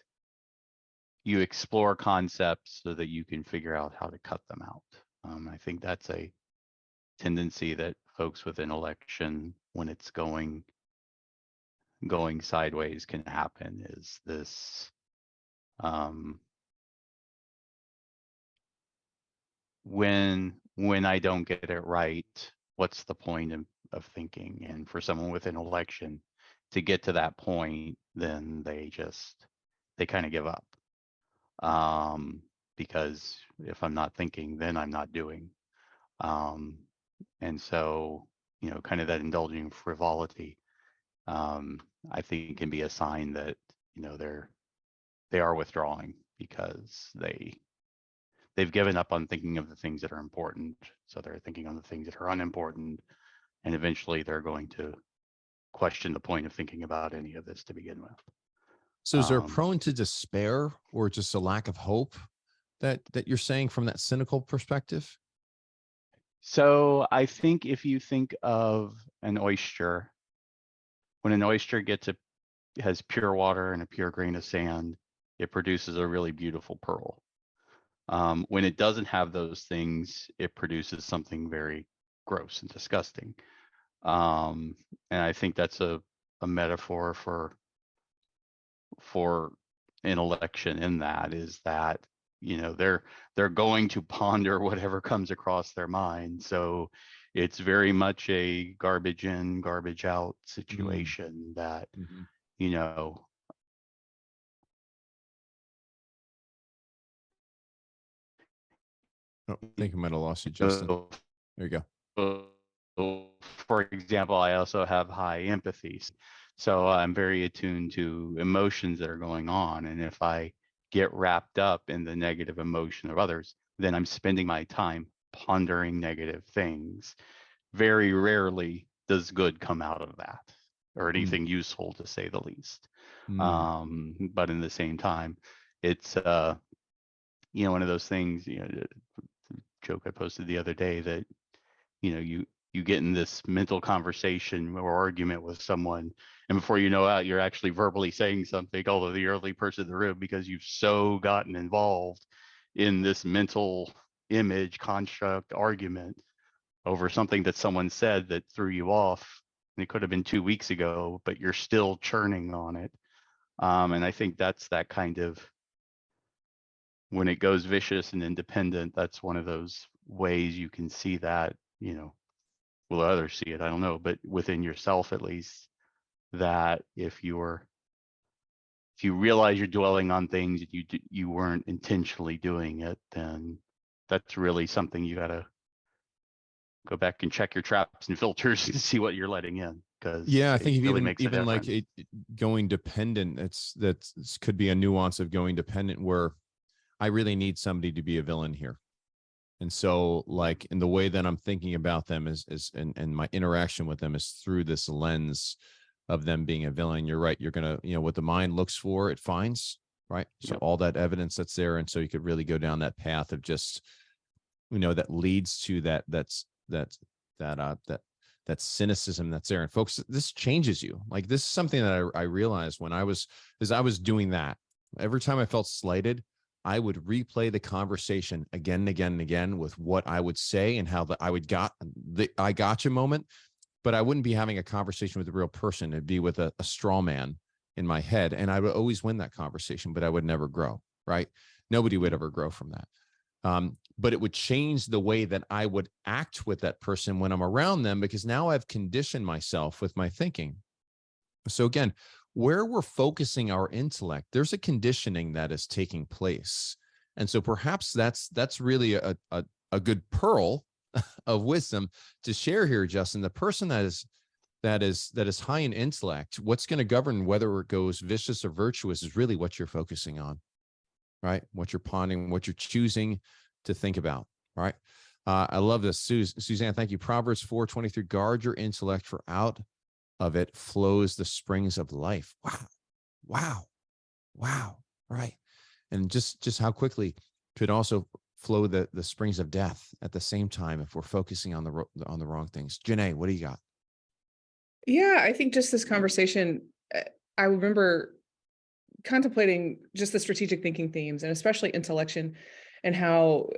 you explore concepts so that you can figure out how to cut them out. I think that's a tendency that folks with intellection, when it's going sideways, can happen, is this when I don't get it right, what's the point of thinking? And for someone with intellection to get to that point, then they kind of give up. Because if I'm not thinking, then I'm not doing. And so, kind of that indulging frivolity, I think can be a sign that, they are withdrawing, because they've given up on thinking of the things that are important. So they're thinking on the things that are unimportant. And eventually they're going to question the point of thinking about any of this to begin with. So is there prone to despair or just a lack of hope that you're saying from that cynical perspective? So I think if you think of an oyster, when an oyster has pure water and a pure grain of sand, it produces a really beautiful pearl. When it doesn't have those things, it produces something very gross and disgusting. And I think that's a metaphor for intellection, in that is that, they're going to ponder whatever comes across their mind. So it's very much a garbage in, garbage out situation that, I think I might have lost you, Justin. There you go. For example, I also have high empathy. So I'm very attuned to emotions that are going on. And if I get wrapped up in the negative emotion of others, then I'm spending my time pondering negative things. Very rarely does good come out of that, or anything useful, to say the least. But in the same time, it's one of those things, joke I posted the other day, that you get in this mental conversation or argument with someone, and before you know it, you're actually verbally saying something, although the early person in the room, because you've so gotten involved in this mental image construct argument over something that someone said that threw you off. And it could have been 2 weeks ago, but you're still churning on it. And I think that's that kind of, when it goes vicious and independent, that's one of those ways you can see that, will others see it? I don't know, but within yourself, at least, that if you realize you're dwelling on things that you weren't intentionally doing it, then that's really something you got to go back and check your traps and filters to see what you're letting in. Because I think really even like going dependent, that could be a nuance of going dependent, where I really need somebody to be a villain here. And so, like, in the way that I'm thinking about them and my interaction with them is through this lens of them being a villain. You're right. You're going to, what the mind looks for, it finds, right? So all that evidence that's there. And so you could really go down that path of just, that leads to that cynicism that's there. And folks, this changes you. Like, this is something that I realized when I was doing that. Every time I felt slighted, I would replay the conversation again and again and again with what I would say and how I would got the I gotcha moment, but I wouldn't be having a conversation with a real person. It'd be with a straw man in my head. And I would always win that conversation, but I would never grow, right? Nobody would ever grow from that. But it would change the way that I would act with that person when I'm around them, because now I've conditioned myself with my thinking. So again, where we're focusing our intellect, there's a conditioning that is taking place. And so perhaps that's really a good pearl of wisdom to share here, Justin. The person that is high in intellect, what's going to govern whether it goes vicious or virtuous is really what you're focusing on, right? What you're pondering, what you're choosing to think about, right? I love this. Suzanne, thank you. Proverbs 4:23, guard your intellect, for out of it flows the springs of life. Wow. Right. And just how quickly could also flow the springs of death at the same time if we're focusing on the wrong things. Janae, what do you got? Yeah, I think just this conversation, I remember contemplating just the strategic thinking themes and especially intellection, and how,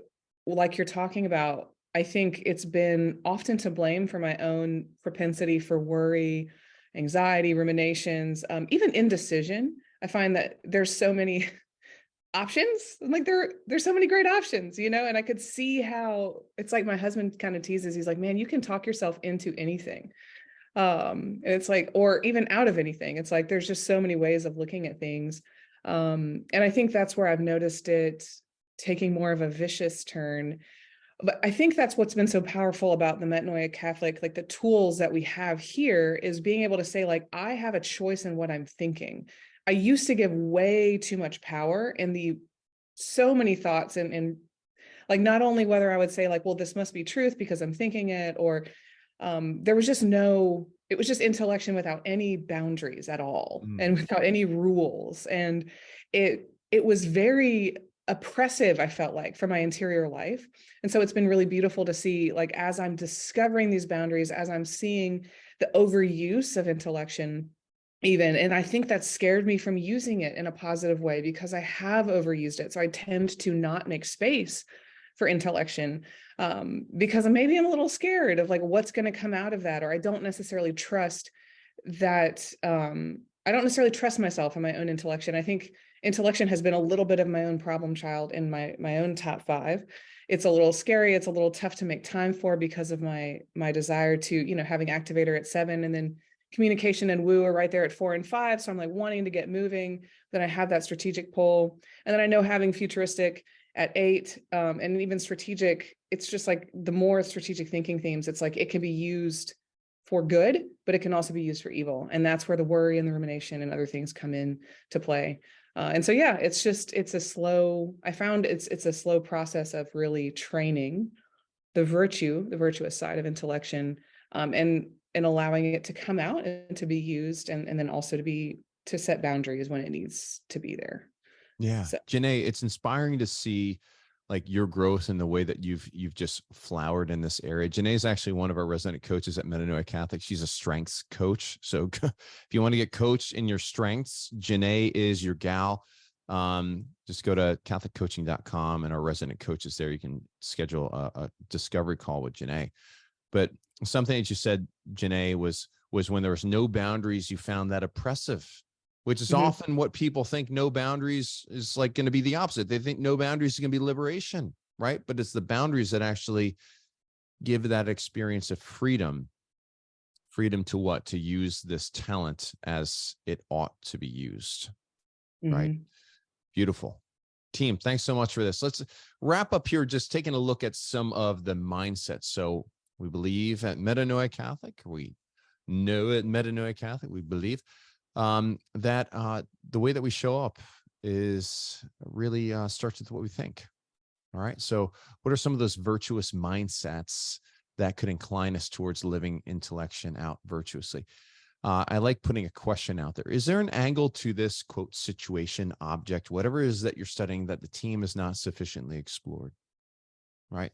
like you're talking about, I think it's been often to blame for my own propensity for worry, anxiety, ruminations, even indecision. I find that there's so many options. Like there's so many great options, and I could see how it's like my husband kind of teases. He's like, man, you can talk yourself into anything. And it's like, or even out of anything. It's like there's just so many ways of looking at things. And I think that's where I've noticed it taking more of a vicious turn. But I think that's what's been so powerful about the Metanoia Catholic, like the tools that we have here, is being able to say, like, I have a choice in what I'm thinking. I used to give way too much power in the so many thoughts, and like, not only whether I would say like, well, this must be truth because I'm thinking it, or there was just it was just intellection without any boundaries at all, and without any rules. And it was very oppressive, I felt like, for my interior life. And so it's been really beautiful to see, like, as I'm discovering these boundaries, as I'm seeing the overuse of intellection even, and I think that scared me from using it in a positive way, because I have overused it. So I tend to not make space for intellection, because maybe I'm a little scared of like what's going to come out of that, or I don't necessarily trust that. I don't necessarily trust myself and my own intellection. I think intellection has been a little bit of my own problem child in my own top 5. It's a little scary. It's a little tough to make time for, because of my desire to, having activator at 7, and then communication and woo are right there at 4 and 5. So I'm like wanting to get moving. Then I have that strategic pull, and then I know having futuristic at 8, and even strategic, it's just like the more strategic thinking themes, it's like it can be used for good, but it can also be used for evil. And that's where the worry and the rumination and other things come in to play. And so, yeah, it's a slow process of really training the virtuous side of intellection, and allowing it to come out and to be used, and then also to set boundaries when it needs to be there. Yeah. So. Janae, it's inspiring to see like your growth in the way that you've just flowered in this area. Janae is actually one of our resident coaches at Metanoia Catholic. She's a strengths coach. So if you want to get coached in your strengths, Janae is your gal. Just go to catholiccoaching.com, and our resident coaches there. You can schedule a discovery call with Janae. But something that you said, Janae, was when there was no boundaries, you found that oppressive, which is often what people think. No boundaries is like going to be the opposite. They think no boundaries is going to be liberation, right? But it's the boundaries that actually give that experience of freedom. Freedom to what? To use this talent as it ought to be used, right? Beautiful. Team, thanks so much for this. Let's wrap up here, just taking a look at some of the mindsets. So we believe at Metanoia Catholic, we know at Metanoia Catholic, we believe that the way that we show up is really starts with what we think. All right. So what are some of those virtuous mindsets that could incline us towards living intellection out virtuously? I like putting a question out there. Is there an angle to this, quote, situation, object, whatever it is that you're studying, that the team is not sufficiently explored? Right.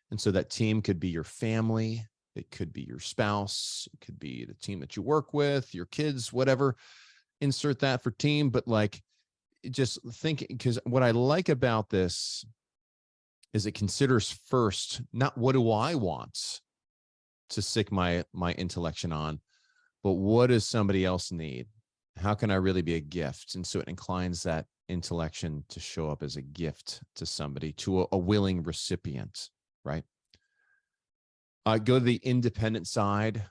And so that team could be your family. It could be your spouse. It could be the team that you work with, your kids, whatever. Insert that for team. But like, just think, because what I like about this is it considers first, not what do I want to sick my intellection on, but what does somebody else need? How can I really be a gift? And so it inclines that intellection to show up as a gift to somebody, to a willing recipient, right? Go to the independent side.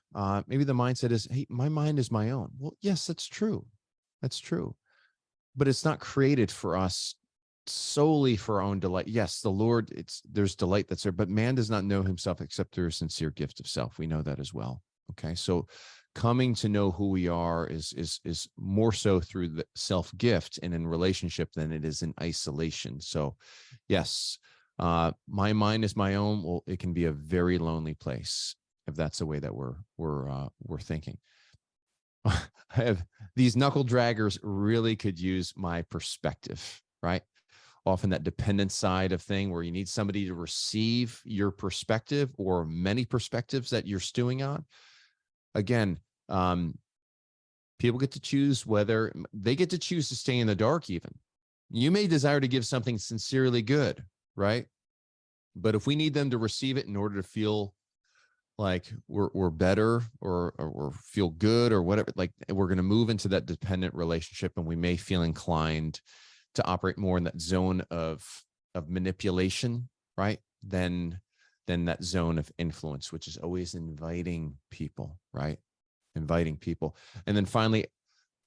Maybe the mindset is, hey, my mind is my own. Well, yes, that's true. That's true. But it's not created for us solely for our own delight. Yes, the Lord, there's delight that's there, but man does not know himself except through a sincere gift of self. We know that as well. Okay. So coming to know who we are is more so through the self gift and in relationship than it is in isolation. So yes, my mind is my own. Well, it can be a very lonely place if that's the way that we're thinking. I have these knuckle draggers really could use my perspective, right? Often that dependent side of thing where you need somebody to receive your perspective or many perspectives that you're stewing on. Again, People get to choose whether they get to choose to stay in the dark. Even you may desire to give something sincerely good, right? But if we need them to receive it in order to feel like we're better or feel good or whatever, like we're going to move into that dependent relationship, and we may feel inclined to operate more in that zone of manipulation, right? Than that zone of influence, which is always inviting people, right? Inviting people. And then finally,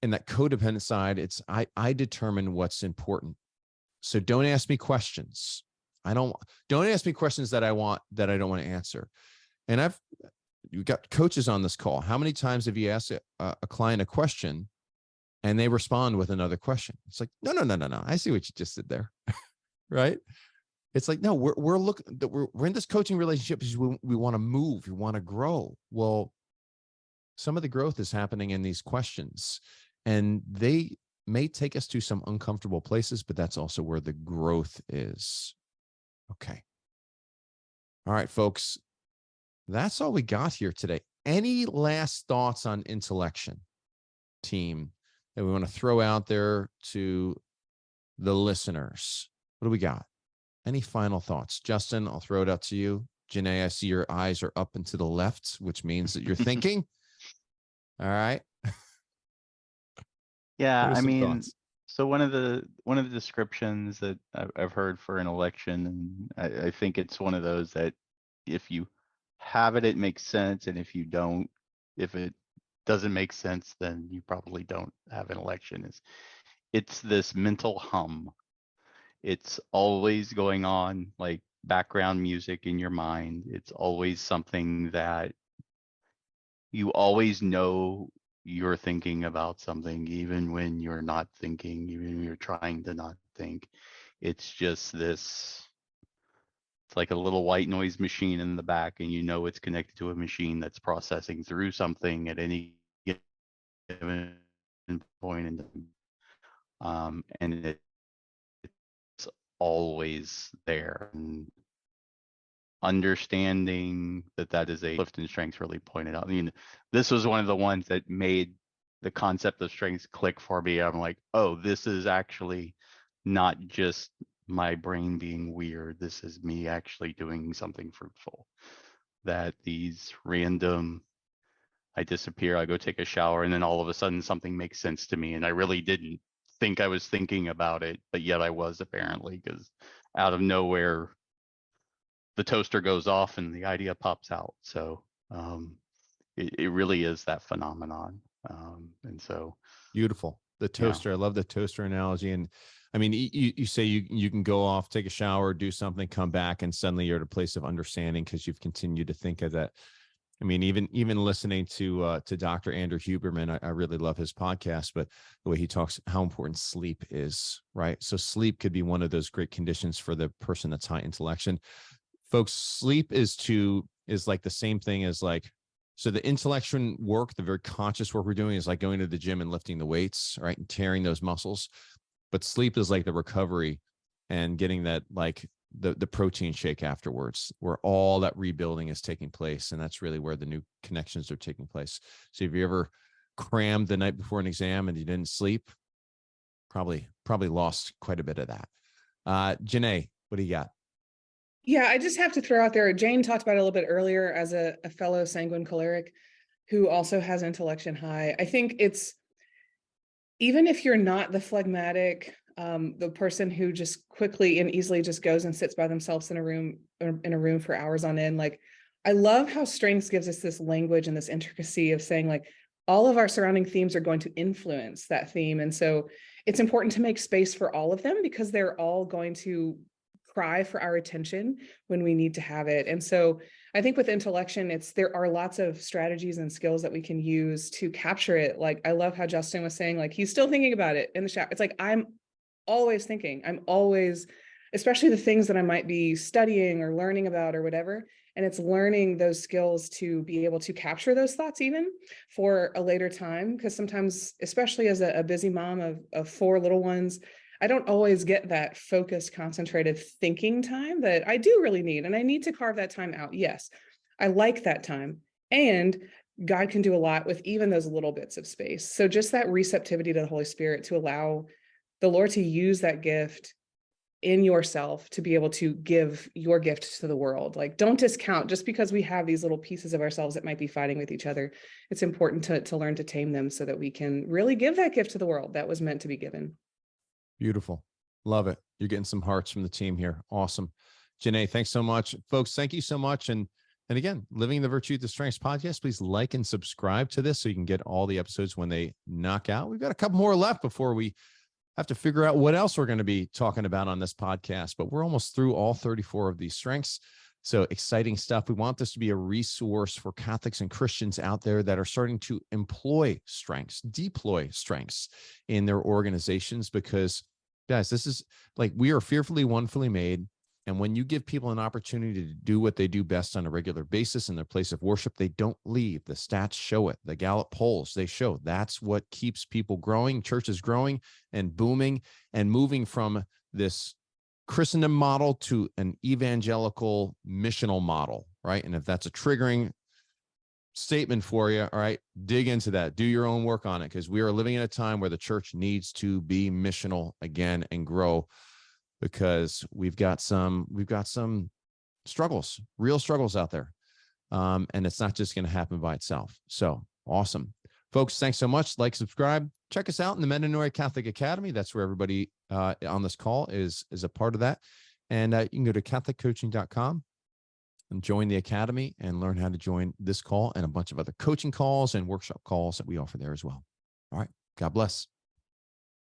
in that codependent side, it's I determine what's important. So don't ask me questions. Don't ask me questions that I don't want to answer. And you got coaches on this call. How many times have you asked a client a question and they respond with another question? It's like, no. I see what you just did there. Right? It's like, no, we're in this coaching relationship because we want to move, we want to grow. Well, some of the growth is happening in these questions, and they may take us to some uncomfortable places, but that's also where the growth is. Okay. All right, folks, that's all we got here today. Any last thoughts on intellection, team, that we want to throw out there to the listeners? What do we got? Any final thoughts? Justin, I'll throw it out to you. Janae, I see your eyes are up and to the left, which means that you're thinking. All right. Yeah, I mean, thoughts? so one of the descriptions that I've heard for an election, and I think it's one of those that if you have it, it makes sense, and if it doesn't make sense, then you probably don't have an election. It's this mental hum. It's always going on, like background music in your mind. It's always something that you always know you're thinking about something, even when you're not thinking, even when you're trying to not think. It's just this, it's like a little white noise machine in the back, and you know it's connected to a machine that's processing through something at any given point in time. And it's always there. And understanding that is a CliftonStrengths really pointed out. I mean, this was one of the ones that made the concept of strengths click for me. I'm like, oh, this is actually not just my brain being weird. This is me actually doing something fruitful. That these random, I disappear, I go take a shower, and then all of a sudden something makes sense to me. And I really didn't think I was thinking about it, but yet I was, apparently, because out of nowhere, the toaster goes off and the idea pops out. So it really is that phenomenon. And so beautiful. The toaster. Yeah. I love the toaster analogy. And I mean, you say you can go off, take a shower, do something, come back, and suddenly you're at a place of understanding because you've continued to think of that. I mean, even listening to Dr. Andrew Huberman, I really love his podcast, but the way he talks, how important sleep is, right? So sleep could be one of those great conditions for the person that's high intellection. Folks, sleep is like the same thing as like, so the intellection work, the very conscious work we're doing is like going to the gym and lifting the weights, right? And tearing those muscles. But sleep is like the recovery and getting that, like the protein shake afterwards, where all that rebuilding is taking place. And that's really where the new connections are taking place. So if you ever crammed the night before an exam and you didn't sleep, probably lost quite a bit of that. Janae, what do you got? Yeah, I just have to throw out there, Jane talked about it a little bit earlier as a fellow sanguine choleric who also has intellection high. I think it's, even if you're not the phlegmatic, the person who just quickly and easily just goes and sits by themselves in a room for hours on end, like, I love how strengths gives us this language and this intricacy of saying, like, all of our surrounding themes are going to influence that theme. And so it's important to make space for all of them because they're all going to cry for our attention when we need to have it. And so I think with intellection, there are lots of strategies and skills that we can use to capture it. Like, I love how Justin was saying, like, he's still thinking about it in the shower. It's like, I'm always thinking, I'm always, especially the things that I might be studying or learning about or whatever. And it's learning those skills to be able to capture those thoughts even for a later time. Because sometimes, especially as a busy mom of 4 little ones, I don't always get that focused, concentrated thinking time that I do really need. And I need to carve that time out. Yes, I like that time. And God can do a lot with even those little bits of space. So just that receptivity to the Holy Spirit, to allow the Lord to use that gift in yourself to be able to give your gift to the world. Like, don't discount just because we have these little pieces of ourselves that might be fighting with each other. It's important to learn to tame them so that we can really give that gift to the world that was meant to be given. Beautiful. Love it. You're getting some hearts from the team here. Awesome. Janae, thanks so much. Folks, thank you so much. And again, Living the Virtue the Strengths podcast, please like and subscribe to this so you can get all the episodes when they knock out. We've got a couple more left before we have to figure out what else we're going to be talking about on this podcast, but we're almost through all 34 of these strengths. So exciting stuff. We want this to be a resource for Catholics and Christians out there that are starting to employ strengths, deploy strengths in their organizations, because guys, this is like, we are fearfully, wonderfully made. And when you give people an opportunity to do what they do best on a regular basis in their place of worship, they don't leave. The stats show it. The Gallup polls, they show that's what keeps people growing, churches growing and booming and moving from this Christendom model to an evangelical missional model, right? And if that's a triggering statement for you, all right, dig into that, do your own work on it, because we are living in a time where the church needs to be missional again and grow, because we've got some struggles, real struggles out there. And it's not just going to happen by itself. So awesome. Folks, thanks so much. Like, subscribe, check us out in the Metanoia Catholic Academy. That's where everybody on this call is a part of that. And you can go to CatholicCoaching.com and join the Academy and learn how to join this call and a bunch of other coaching calls and workshop calls that we offer there as well. All right. God bless.